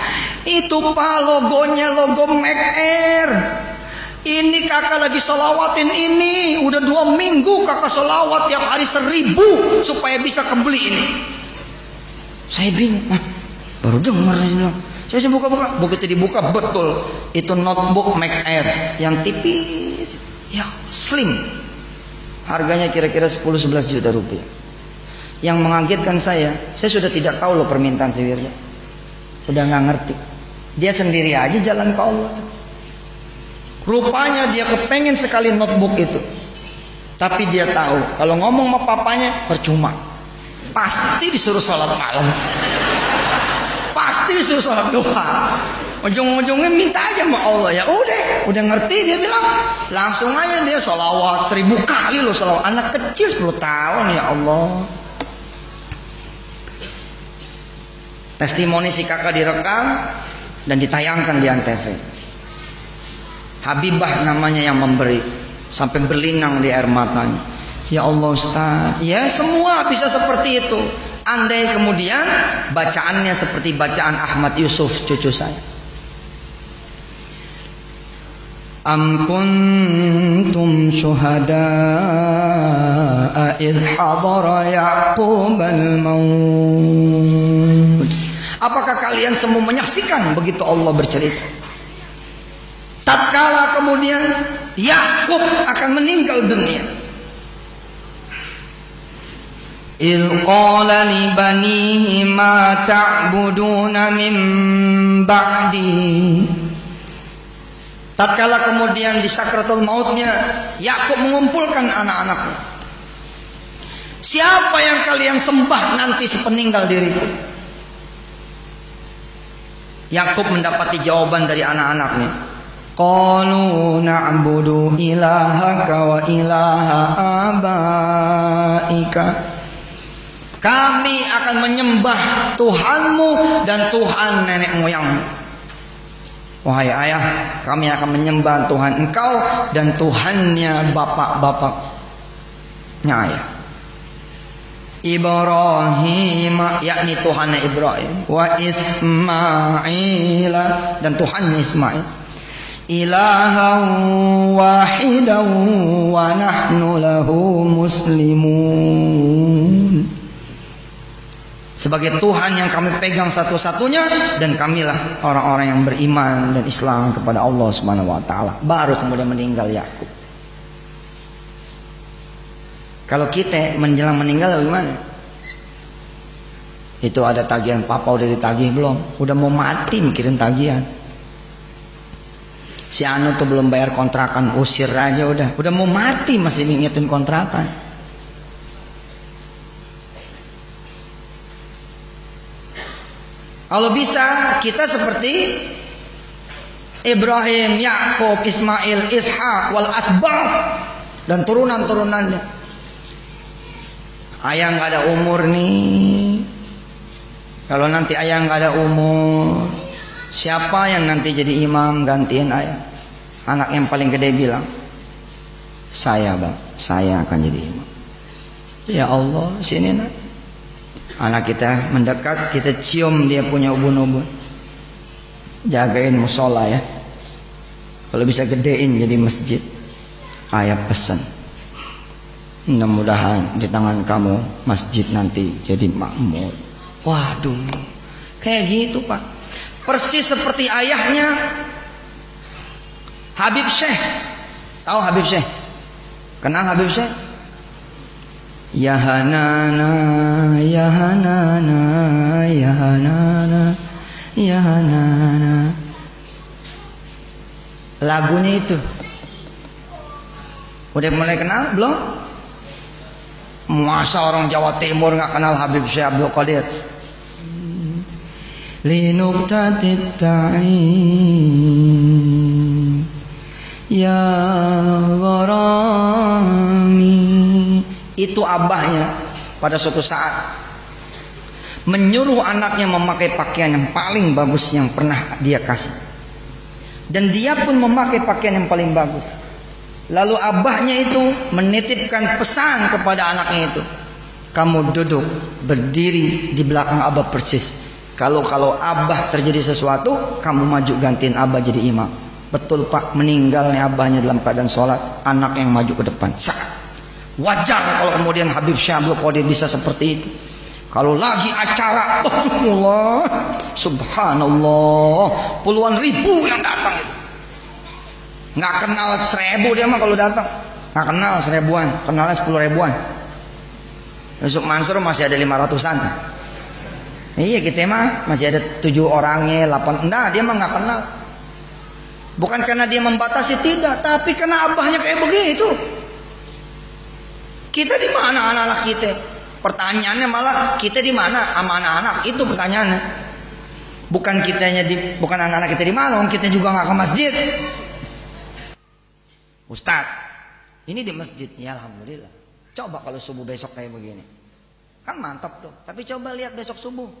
Itu Pak, logonya logo Mac Air. Ini kakak lagi solawatin ini. Udah 2 minggu kakak solawat tiap hari 1000 supaya bisa kebeli ini. Saya bingung, baru dengar ini. Saya buka-buka, begitu dibuka betul itu notebook Mac Air yang tipis, ya slim. Harganya kira-kira 10-11 juta rupiah. Yang mengagetkan saya sudah tidak tahu loh permintaan si Wirda. Udah nggak ngerti. Dia sendiri aja jalan ke Allah. Rupanya dia kepengen sekali notebook itu. Tapi dia tahu kalau ngomong sama papanya percuma. Pasti disuruh sholat malam. Pasti disuruh sholat duha. Ujung-ujungnya minta aja sama Allah. Ya udah ngerti, dia bilang langsung aja dia sholawat 1000 kali loh sholawat. Anak kecil 10 tahun, ya Allah. Testimoni si kakak direkam dan ditayangkan di Antv. Habibah namanya yang memberi, sampai berlinang di air matanya. Ya Allah Ustaz, ya semua bisa seperti itu. Andai kemudian bacaannya seperti bacaan Ahmad Yusuf, cucu saya. Am kuntum syuhada'a idh hadara Ya'qubal maut. Apakah kalian semua menyaksikan begitu Allah bercerita? Tatkala kemudian Yakub akan meninggal dunia. إِذْ قَالَ لِبَنِيهِ مَا تَعْبُدُونَ مِنْ بَعْدِي. Tatkala kemudian di sakratul mautnya Yakub mengumpulkan anak-anaknya. Siapa yang kalian sembah nanti sepeninggal diriku? Yakub mendapati jawaban dari anak-anaknya. Qalu na'budu ilahaka wa ilaha abaika. Kami akan menyembah Tuhanmu dan Tuhan nenek moyangmu. Wahai ayah, kami akan menyembah Tuhan engkau dan Tuhannya bapak-bapaknya ayah. Ibrahim, yakni Tuhannya Ibrahim, wa Ismail, dan Tuhannya Ismail. Ilahan wahidan wa nahnu lahu muslimun. Sebagai Tuhan yang kami pegang satu-satunya, dan kamilah orang-orang yang beriman dan Islam kepada Allah Subhanahu wa taala. Baru kemudian meninggal Yakub. Kalau kita menjelang meninggal bagaimana? Itu ada tagihan, papa udah ditagih belum? Udah mau mati mikirin tagihan. Si Anu tuh belum bayar kontrakan, usir aja udah mau mati masih ngingetin kontrakan. Kalau bisa kita seperti Ibrahim, Yakub, Ismail, Ishak, wal asbab dan turunan-turunannya. Ayah nggak ada umur nih. Kalau nanti ayah nggak ada umur, siapa yang nanti jadi imam gantiin ayah? Anak yang paling gede bilang, saya bang. saya akan jadi imam. Ya Allah, sini nak. Anak kita mendekat, kita cium dia punya ubun-ubun. Jagain musola ya. Kalau bisa gedein jadi masjid. Ayah pesan, mudah-mudahan di tangan kamu masjid nanti jadi makmur. Waduh, kayak gitu Pak. Persis seperti ayahnya Habib Syekh. Tahu Habib Syekh? Kenal Habib Syekh? Ya Hanana, ya Hanana, ya Hanana, ya Hanana. Lagunya itu. Udah mulai kenal belum? Masa orang Jawa Timur nggak kenal Habib Syekh Abdul Qadir? Linuktatib ta'in ya gharami. Itu abahnya pada suatu saat menyuruh anaknya memakai pakaian yang paling bagus yang pernah dia kasih, dan dia pun memakai pakaian yang paling bagus. Lalu abahnya itu menitipkan pesan kepada anaknya itu, kamu duduk berdiri di belakang abah persis. Kalau abah terjadi sesuatu, kamu maju gantiin abah jadi imam. Betul Pak, meninggalnya abahnya dalam keadaan sholat, anak yang maju ke depan. Wajar kalau kemudian Habib Syekh Abdul Qadir bisa seperti itu. Kalau lagi acara, Allah, subhanallah, puluhan ribu yang datang itu. Nggak kenal 1000 dia mah kalau datang. Nggak kenal 1000-an, kenalnya 10 ribuan. Yusuf Mansur masih ada 500-an. Iya, kita mah masih ada 7 orangnya, 8. Nah, dia mah nggak kenal. Bukan karena dia membatasi, tidak, tapi karena abahnya kayak begitu. Kita di mana anak-anak kita? Pertanyaannya malah kita di mana sama anak-anak, itu pertanyaannya. Bukan bukan anak-anak kita di mana, kita juga nggak ke masjid. Ustaz, ini di masjid, ya alhamdulillah. Coba kalau subuh besok kayak begini, kan mantap tuh. Tapi coba lihat besok subuh.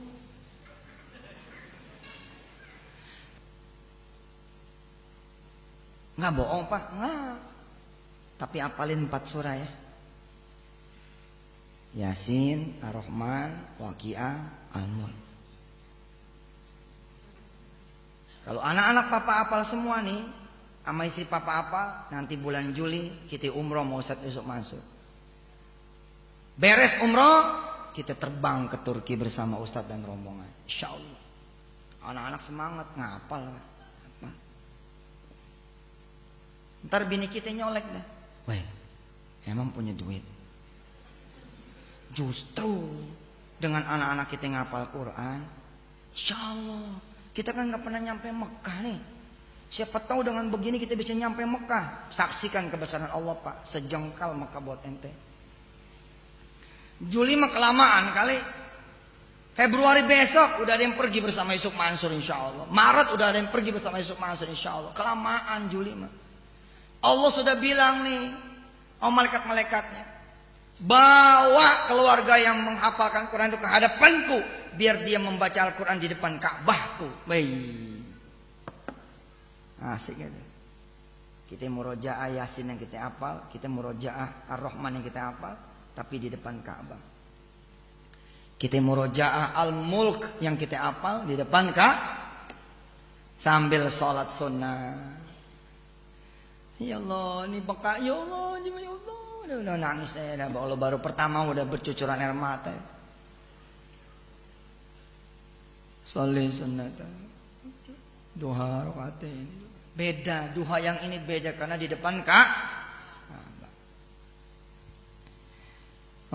Nggak bohong Pak, nggak. Tapi apalin 4 surah ya. Yasin, Ar-Rahman, Waqiah, Al-Mulk. Kalau anak-anak papa apal semua nih, sama istri papa apa, nanti bulan Juli kita umroh mau Ustaz Yusuf Mansur. Beres umroh, kita terbang ke Turki bersama Ustaz dan rombongan. Insya Allah. Anak-anak semangat, ngapal lah. Ntar bini kita nyolek dah. Weh, emang punya duit. Justru dengan anak-anak kita ngapal Quran, insya Allah kita kan nggak pernah nyampe Mekah nih. Siapa tahu dengan begini kita bisa nyampe Mekah. Saksikan kebesaran Allah Pak, sejengkal Mekah buat ente. Juli mah kelamaan kali. Februari besok udah ada yang pergi bersama Yusuf Mansur insya Allah. Maret udah ada yang pergi bersama Yusuf Mansur insya Allah. Kelamaan Juli mah. Allah sudah bilang nih, malaikat-malaikatnya, bawa keluarga yang menghafalkan Quran itu ke hadapanku, biar dia membaca Al-Quran di depan Ka'bahku. Baik, asik gitu. Kita murojaah Yasin yang kita hafal, kita murojaah Ar-Rahman yang kita hafal, tapi di depan Ka'bah. Kita murojaah Al-Mulk yang kita hafal di depan sambil sholat sunnah. Ya Allah, ini baka, ya Allah, ya Allah. Udah nangis saya, Allah baru pertama udah bercucuran air mata. Sholli sunnatan, duha rakaatain. Beda, duha yang ini beda karena di depan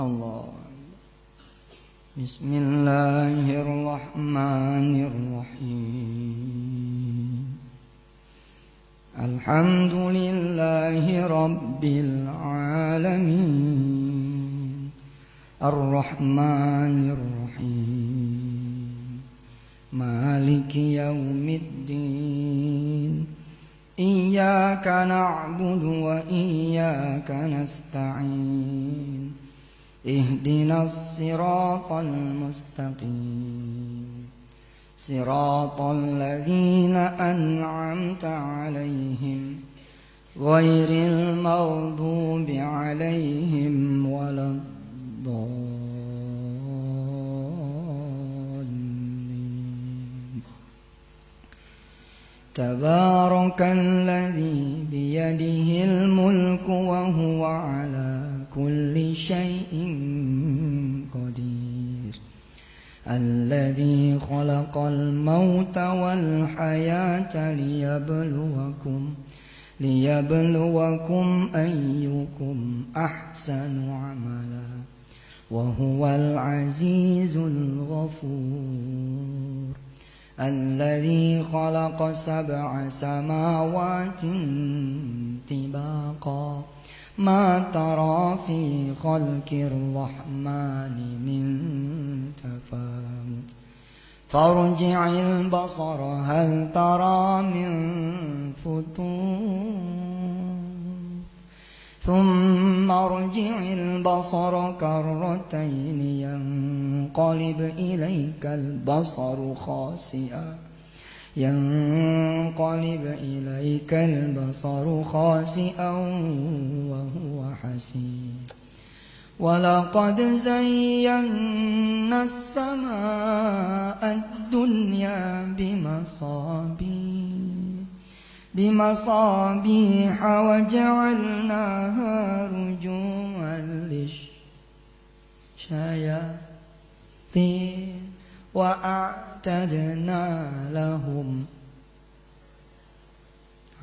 Allah. Bismillahirrahmanirrahim. Alhamdulillahi rabbil alamin. Ar-Rahmanir Rahim. Maliki yaumiddin. Iyyaka na'budu wa iyyaka nasta'in. Ihdinas siratal mustaqim. صراط الذين أنعمت عليهم ghairil maghdubi 'alaihim waladdallin. Tabarakalladzi biyadihil mulku wa huwa 'ala kulli syai'in qadir. Alladzi khalaqal mauta wal hayata liyabluwakum ayyukum ahsanu amala wa huwal azizul ghafur. Alladzi khalaqa sab'a samawatin tibaqa ma tara fi khalqir rahmani min tafawut. Farji'il basara hal tara min futur. Thumma arji'il basara karratayn yanqalib ilaykal basaru khasi'an. ينقلب إليك البصر خاسئا وهو حسير. ولقد زينا السماء الدنيا بمصابيح وجعلناها رجوما للشياطين وأعتدنا لهم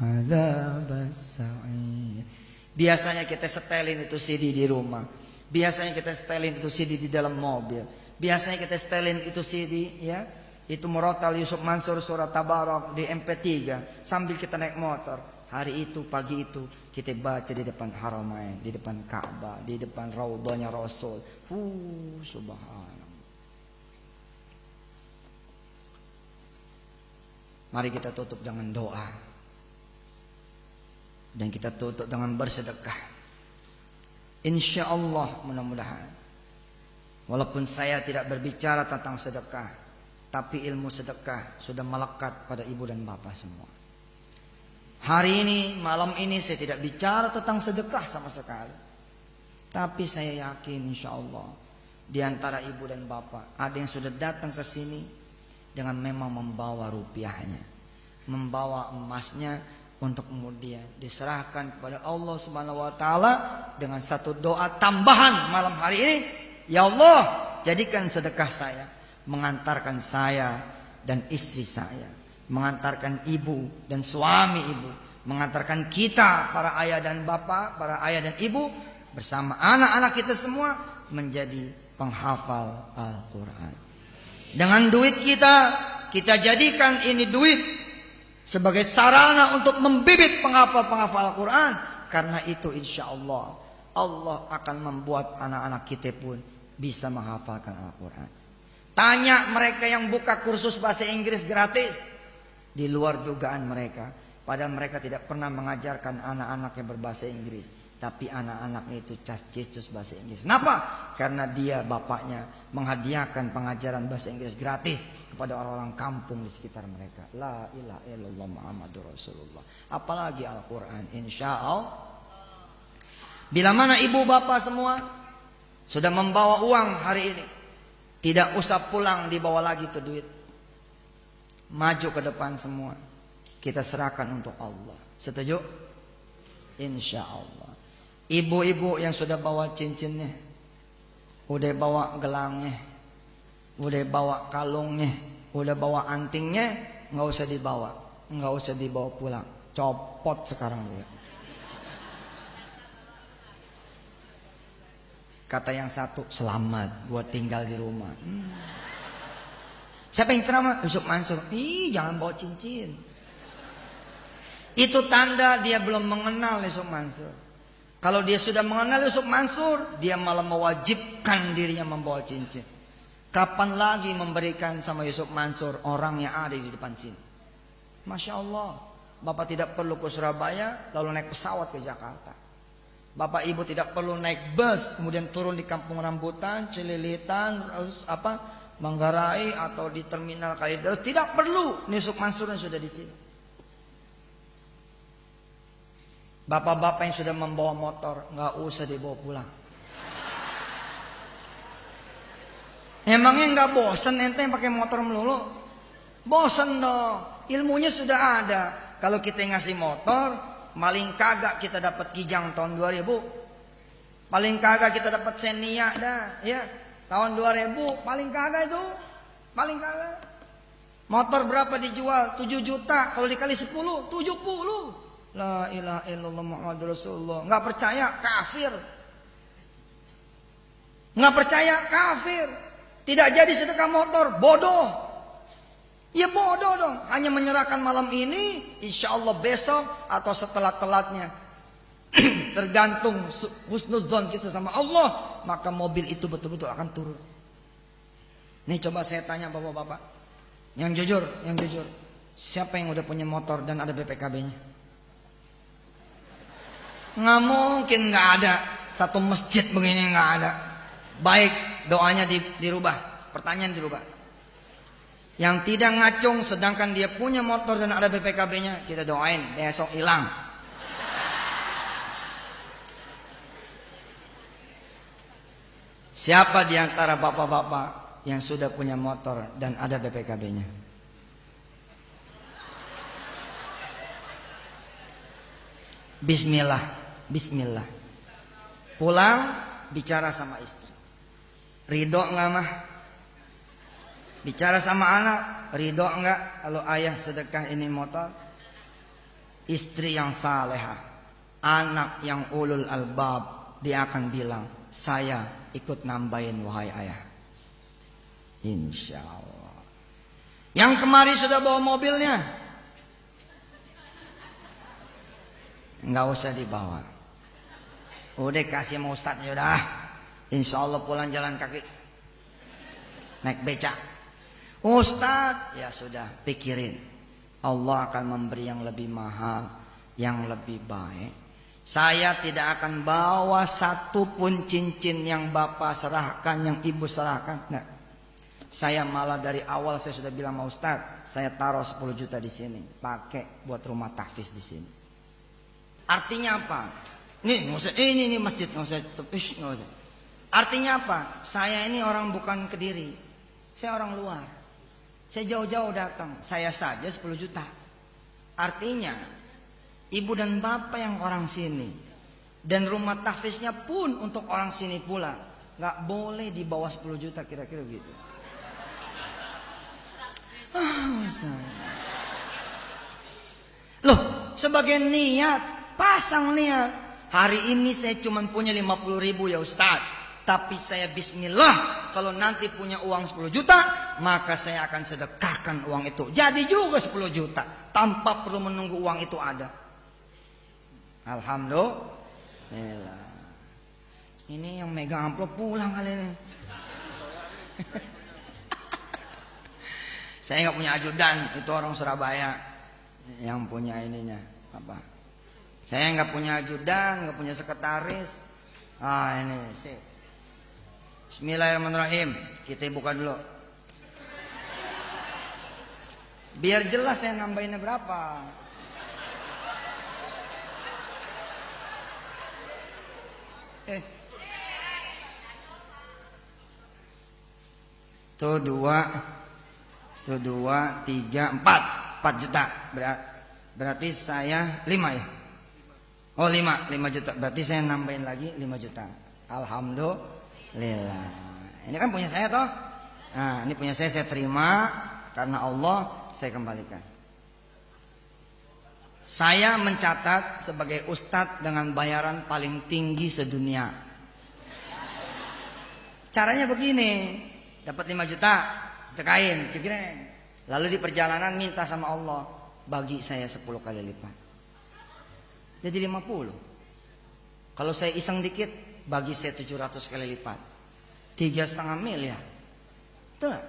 عذاب السعير. Biasanya kita setelin itu CD di rumah. Biasanya kita setelin itu CD di dalam mobil. Biasanya kita setelin itu CD, ya, itu murotal Yusuf Mansur surat Tabarak di MP3 sambil kita naik motor. Hari itu, pagi itu kita baca di depan Haramain, di depan Ka'bah, di depan Raudhanya Rasul. Subhanallah. Mari kita tutup dengan doa. Dan kita tutup dengan bersedekah. Insya Allah mudah-mudahan. Walaupun saya tidak berbicara tentang sedekah, tapi ilmu sedekah sudah melekat pada ibu dan bapak semua. Hari ini, malam ini saya tidak bicara tentang sedekah sama sekali. Tapi saya yakin insya Allah di antara ibu dan bapak ada yang sudah datang ke sini dengan memang membawa rupiahnya, membawa emasnya untuk kemudian diserahkan kepada Allah Subhanahu wa taala dengan satu doa tambahan malam hari ini. Ya Allah, jadikan sedekah saya mengantarkan saya dan istri saya, mengantarkan ibu dan suami ibu, mengantarkan kita para ayah dan bapak, para ayah dan ibu bersama anak-anak kita semua menjadi penghafal Al-Qur'an. Dengan duit kita jadikan ini duit sebagai sarana untuk membibit penghafal-penghafal Al-Quran. Karena itu insya Allah akan membuat anak-anak kita pun bisa menghafalkan Al-Quran. Tanya mereka yang buka kursus bahasa Inggris gratis, di luar dugaan mereka. Padahal mereka tidak pernah mengajarkan anak-anaknya berbahasa Inggris, tapi anak-anaknya itu cas-cis bahasa Inggris. Kenapa? Karena dia bapaknya menghadiahkan pengajaran bahasa Inggris gratis kepada orang-orang kampung di sekitar mereka. La ilaha illallah Muhammadur Rasulullah. Apalagi Al-Quran. Insya Allah. Bila mana ibu bapak semua sudah membawa uang hari ini, tidak usah pulang dibawa lagi tuh duit. Maju ke depan semua, kita serahkan untuk Allah. Setuju? Insya Allah. Ibu-ibu yang sudah bawa cincinnya, udah bawa gelangnya, udah bawa kalungnya, udah bawa antingnya, nggak usah dibawa pulang, copot sekarang dia. Kata yang satu, selamat, gua tinggal di rumah. Siapa yang ceramah? Yusuf Mansur. Jangan bawa cincin. Itu tanda dia belum mengenal Yusuf Mansur. Kalau dia sudah mengenal Yusuf Mansur, dia malah mewajibkan dirinya membawa cincin. Kapan lagi memberikan sama Yusuf Mansur orang yang ada di depan sini? Masya Allah. Bapak tidak perlu ke Surabaya lalu naik pesawat ke Jakarta. Bapak ibu tidak perlu naik bus kemudian turun di Kampung Rambutan, Cililitan, Manggarai atau di Terminal Kalideres. Tidak perlu. Yusuf Mansur sudah di sini. Bapak-bapak yang sudah membawa motor, nggak usah dibawa pulang. Emangnya nggak bosan ente yang pakai motor melulu? Bosan dong. Ilmunya sudah ada. Kalau kita ngasih motor, paling kagak kita dapat Kijang tahun 2000. Paling kagak kita dapat Xenia dah, ya. Tahun 2000 paling kagak itu. Paling kagak. Motor berapa dijual? 7 juta. Kalau dikali 10, 70. La ilaha illallah Muhammadur Rasulullah. Nggak percaya, kafir. Nggak percaya, kafir. Tidak jadi sedekah motor, bodoh. Ya bodoh dong. Hanya menyerahkan malam ini, insya Allah besok atau setelah telatnya. Tergantung husnuzon kita sama Allah, maka mobil itu betul-betul akan turun. Nih coba saya tanya bapak-bapak, yang jujur, siapa yang udah punya motor dan ada BPKB-nya? Nggak mungkin nggak ada. Satu masjid begini nggak ada. Baik, doanya dirubah, pertanyaan dirubah. Yang tidak ngacung sedangkan dia punya motor dan ada BPKB-nya, kita doain besok hilang. Siapa di antara bapak-bapak yang sudah punya motor dan ada BPKB-nya? Bismillah. Pulang bicara sama istri. Ridho enggak mah? Bicara sama anak, ridho enggak kalau ayah sedekah ini motor? Istri yang salehah, anak yang ulul albab, dia akan bilang, saya ikut nambahin wahai ayah. Insya Allah. Yang kemari sudah bawa mobilnya, nggak usah dibawa. Udah kasih sama ustadznya udah. Insya Allah pulang jalan kaki, naik becak. Ustadz, ya sudah, pikirin. Allah akan memberi yang lebih mahal, yang lebih baik. Saya tidak akan bawa satu pun cincin yang bapak serahkan, yang ibu serahkan. Nah, saya malah dari awal saya sudah bilang sama Ustadz, saya taruh 10 juta di sini, pakai buat rumah tahfiz di sini. Artinya apa? Nih, nggak usah, ini masjid nggak usah, tepis nggak usah. Artinya apa? Saya ini orang bukan Kediri, saya orang luar. Saya jauh-jauh datang, saya saja 10 juta. Artinya, ibu dan bapak yang orang sini, dan rumah tahfiznya pun untuk orang sini pula, nggak boleh di bawah 10 juta kira-kira gitu. Loh, sebagai niat, pasang niat. Hari ini saya cuma punya 50.000 ya Ustaz. Tapi saya bismillah, kalau nanti punya uang 10 juta, maka saya akan sedekahkan uang itu. Jadi juga 10 juta, tanpa perlu menunggu uang itu ada. Alhamdulillah. Ini yang megang amplop pulang kali ini. Saya nggak punya ajudan, itu orang Surabaya yang punya ininya. Apa? Saya nggak punya ajudan, nggak punya sekretaris. Ini sih. Bismillahirrahmanirrahim. Kita buka dulu. Biar jelas saya nambahinnya berapa. Tuh 2, 3, 4 juta. Berarti saya 5 ya. Oh 5 juta. Berarti saya nambahin lagi 5 juta. Alhamdulillah. Ini kan punya saya toh. Nah ini punya saya terima. Karena Allah saya kembalikan. Saya mencatat sebagai ustadz dengan bayaran paling tinggi sedunia. Caranya begini. Dapat 5 juta, sedekahin, cekreng. Lalu di perjalanan minta sama Allah, bagi saya 10 kali lipat. Jadi 50. Kalau saya iseng dikit, bagi saya 700 kali lipat. 3,5 miliar. Betul gak?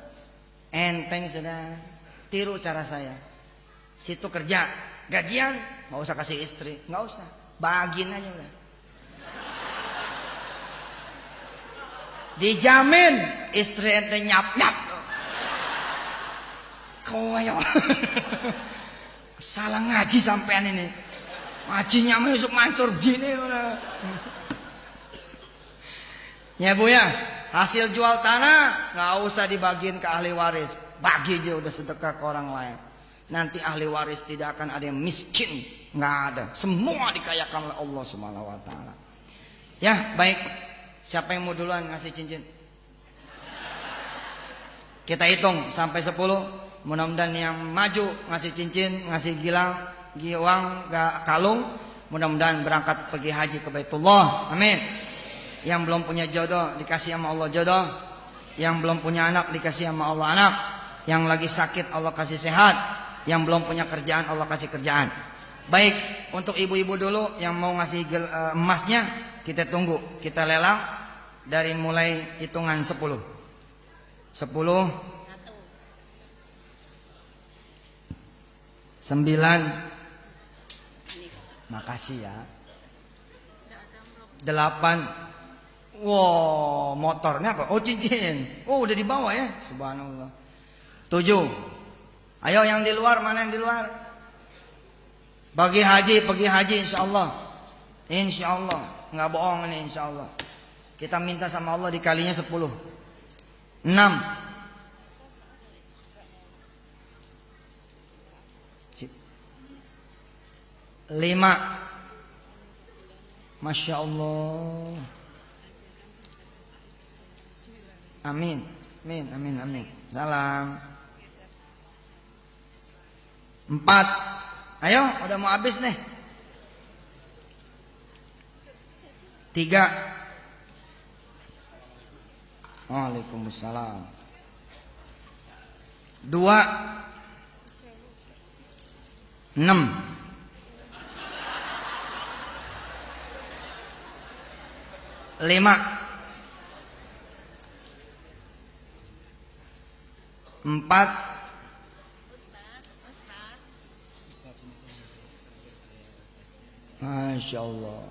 Enteng sudah. Tiru cara saya. Situ kerja, gajian, gak usah kasih istri, gak usah. Bagiin aja udah. Dijamin istri ente nyap-nyap. Koyo. Salah ngaji sampean ini. Ngajinya masuk mancur begini. Ya Bu ya, hasil jual tanah nggak usah dibagiin ke ahli waris, bagi aja udah sedekah ke orang lain. Nanti ahli waris tidak akan ada yang miskin, nggak ada. Semua dikayakan oleh Allah Subhanahu Wa Taala. Ya baik, siapa yang mau duluan ngasih cincin? Kita hitung sampai 10. Mudah-mudahan yang maju ngasih cincin, ngasih giwang, kalung, mudah-mudahan berangkat pergi haji ke Baitullah. Amin. Yang belum punya jodoh dikasih sama Allah jodoh. Yang belum punya anak dikasih sama Allah anak. Yang lagi sakit Allah kasih sehat. Yang belum punya kerjaan Allah kasih kerjaan. Baik, untuk ibu-ibu dulu yang mau ngasih emasnya, kita tunggu. Kita lelang dari mulai hitungan 10. 10 9. Makasih ya. 8. Wow, motornya apa? Oh, cincin. Oh, udah dibawa ya. Subhanallah. 7. Ayo yang di luar, mana yang di luar? Pergi haji insyaallah. Insyaallah. Enggak bohong ini insyaallah. Kita minta sama Allah dikalinya 10. 6. Sip. 5. Masya Allah. Amin. Amin, amin, amin. Salam. 4. Ayo, udah mau habis nih. 3. Waalaikumsalam. 2. 6. 5. 4. Masya Allah.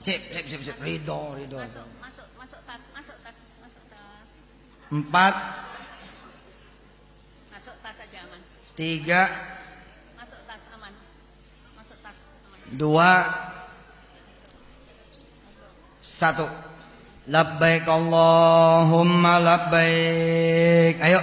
Sip. Ridho. Masuk tas. 4. Masuk tas aja aman. 3. Masuk tas aman. Masuk tas aman. 2. 1. Labbaik Allahumma labbaik. Ayo.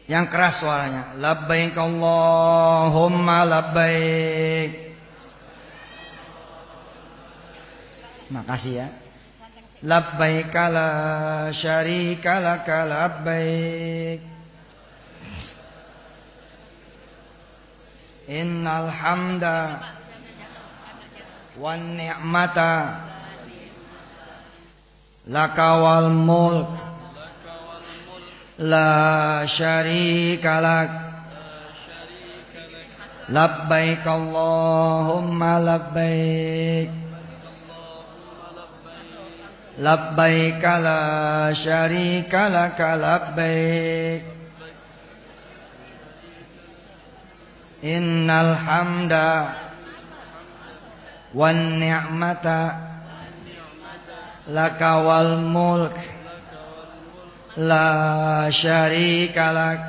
Yang keras suaranya. Labbaik Allahumma labbaik. Makasih ya. Labbaik la syarika laka labbaik. Innal hamda wan ni'mata laka wal mulk la syarika lak. Labbaik Allahumma labbaik. Labbaik la syarika laka labbaik. Innal hamda wan ni'mata laka wal mulk la syarika lak.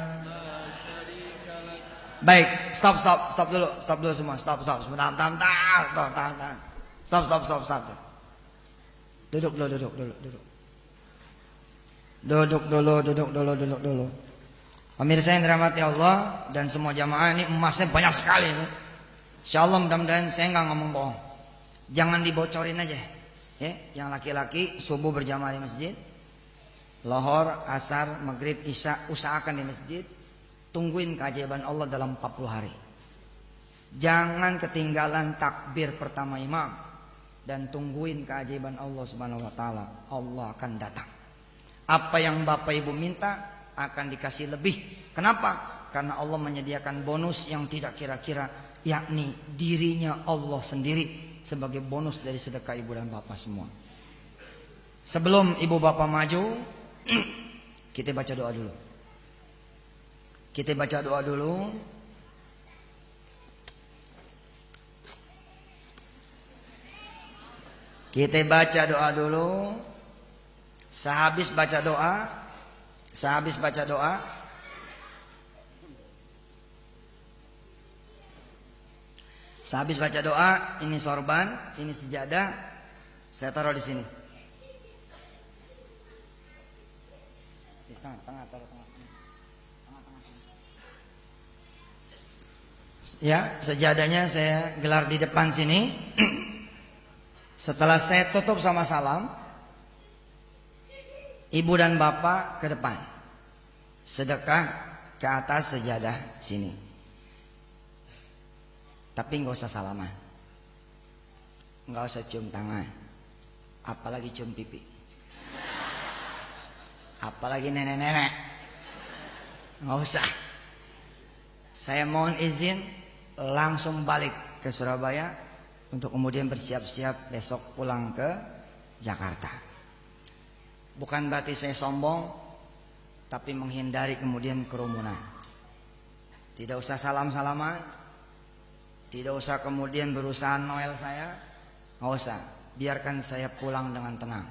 Baik, stop dulu semua. Stop. Tahan. Stop. Duduk dulu. Pemirsa yang dirahmati Allah dan semua jamaah, ini emasnya banyak sekali. Insyaallah mudah-mudahan saya nggak ngomong bohong. Jangan dibocorin aja. Ya, yang laki-laki subuh berjamaah di masjid, lohor, asar, maghrib, isya usahakan di masjid. Tungguin keajaiban Allah dalam 40 hari. Jangan ketinggalan takbir pertama imam dan tungguin keajaiban Allah Subhanahu wa taala. Allah akan datang. Apa yang Bapak Ibu minta akan dikasih lebih. Kenapa? Karena Allah menyediakan bonus yang tidak kira-kira, yakni dirinya Allah sendiri sebagai bonus dari sedekah ibu dan bapak semua. Sebelum ibu bapak maju, kita baca doa dulu. Sehabis baca doa, Sehabis baca doa, ini sorban, ini sejadah, saya taruh di sini. Di tengah, taruh tengah sini. Tengah sini. Ya, sejadahnya saya gelar di depan sini. Setelah saya tutup sama salam, ibu dan bapak ke depan, sedekah ke atas sejadah sini. Tapi nggak usah salaman, nggak usah cium tangan, apalagi cium pipi, apalagi nenek-nenek, nggak usah. Saya mohon izin langsung balik ke Surabaya untuk kemudian bersiap-siap besok pulang ke Jakarta. Bukan berarti saya sombong, tapi menghindari kemudian kerumunan. Tidak usah salam-salaman, tidak usah kemudian berusaha Noel saya, nggak usah. Biarkan saya pulang dengan tenang.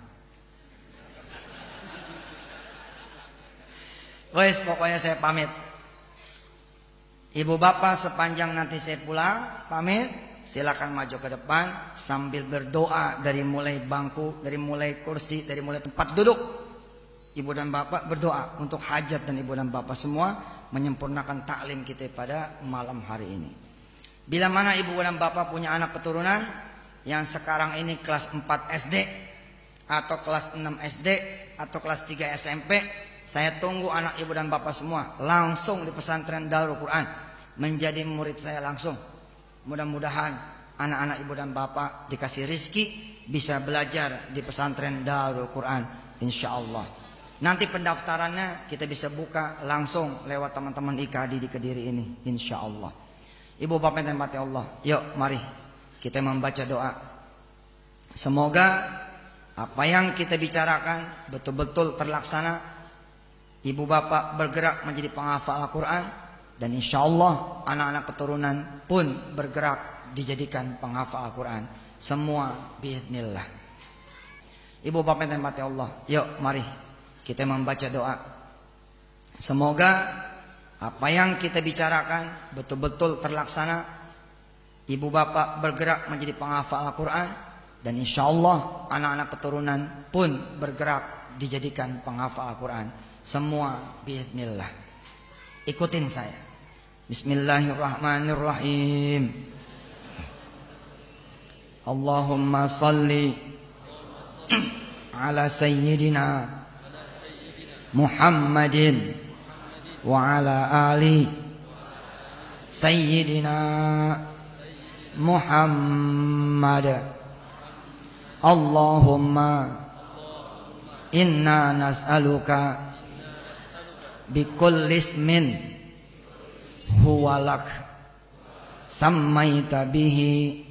Wes, pokoknya saya pamit. Ibu bapak sepanjang nanti saya pulang pamit, silakan maju ke depan sambil berdoa dari mulai bangku, dari mulai kursi, dari mulai tempat duduk. Ibu dan bapak berdoa untuk hajat dan ibu dan bapak semua menyempurnakan taklim kita pada malam hari ini. Bila mana ibu dan bapak punya anak keturunan yang sekarang ini kelas 4 SD atau kelas 6 SD atau kelas 3 SMP, saya tunggu anak ibu dan bapak semua langsung di pesantren Darul Quran menjadi murid saya langsung. Mudah-mudahan anak-anak ibu dan bapak dikasih rizki bisa belajar di pesantren Darul Quran, insyaallah. Nanti pendaftarannya kita bisa buka langsung lewat teman-teman IKADI di Kediri ini, insyaallah. Ibu bapak dan mati Allah, yuk mari kita membaca doa. Semoga apa yang kita bicarakan betul-betul terlaksana. Ibu bapak bergerak menjadi penghafal Al-Quran, dan insya Allah anak-anak keturunan pun bergerak dijadikan penghafal Al-Quran. Semua biiznillah. Ibu bapak dan mati Allah, yuk mari kita membaca doa. Semoga apa yang kita bicarakan betul-betul terlaksana. Ibu bapak bergerak menjadi penghafal Al-Quran, dan insya Allah anak-anak keturunan pun bergerak dijadikan penghafal Al-Quran. Semua biiznillah. Ikutin saya. Bismillahirrahmanirrahim. Allahumma salli ala sayyidina Muhammadin wa ala ali sayyidina Muhammad. Allahumma inna nas'aluka bikulli ismin huwa lak sammaita bihi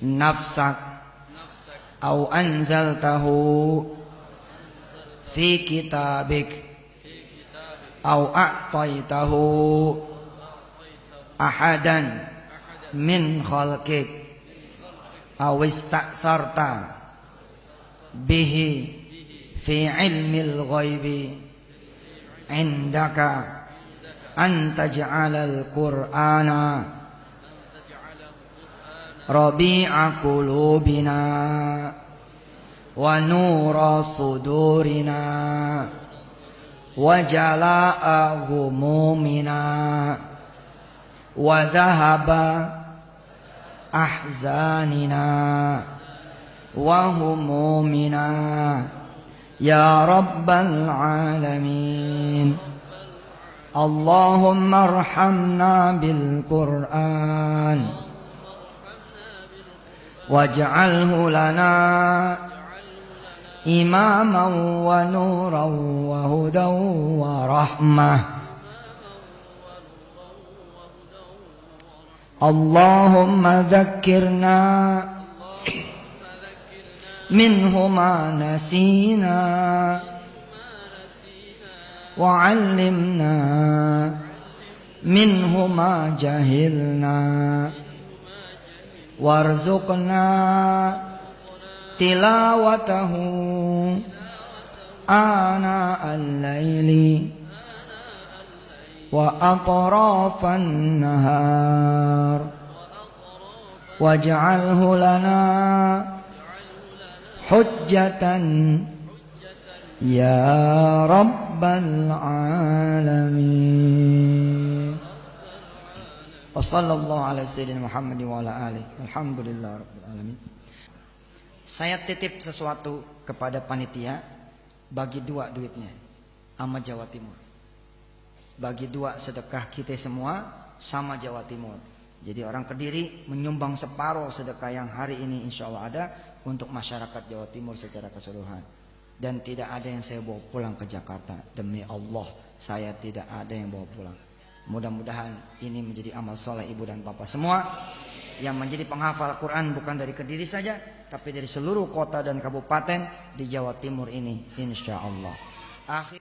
nafsak au anzaltahu fi kitabik au a'taitahu ahadan min khalqik au ista'tharta bihi fi ilmil ghaibi indaka an taj'alal qur'ana rabi'a qulubina wa nura sudurina wa jala'a humumina wa dhahaba ahzanina wa humumina ya rabbal alamin. Allahumma arhamna bil Qur'an waj'alhu lana imaman wa nuran wa hudan wa rahmah. Allahumma dhakkirna minhu ma nasina wa 'allimna minhu ma jahilna warzuqna tilawatahu ana al-laili wa atrafan nahar waj'alhu lana hujjatan ya rabbal alamin. Wa sallallahu ala sayyidina Muhammad wa ala alihi alhamdulillah rabbil alamin. Saya titip sesuatu kepada panitia, bagi dua duitnya sama Jawa Timur. Bagi dua sedekah kita semua sama Jawa Timur. Jadi orang Kediri menyumbang separuh sedekah yang hari ini insya Allah ada untuk masyarakat Jawa Timur secara keseluruhan. Dan tidak ada yang saya bawa pulang ke Jakarta. Demi Allah saya tidak ada yang bawa pulang. Mudah-mudahan ini menjadi amal soleh ibu dan bapak semua yang menjadi penghafal Quran bukan dari Kediri saja, tapi dari seluruh kota dan kabupaten di Jawa Timur ini insya Allah.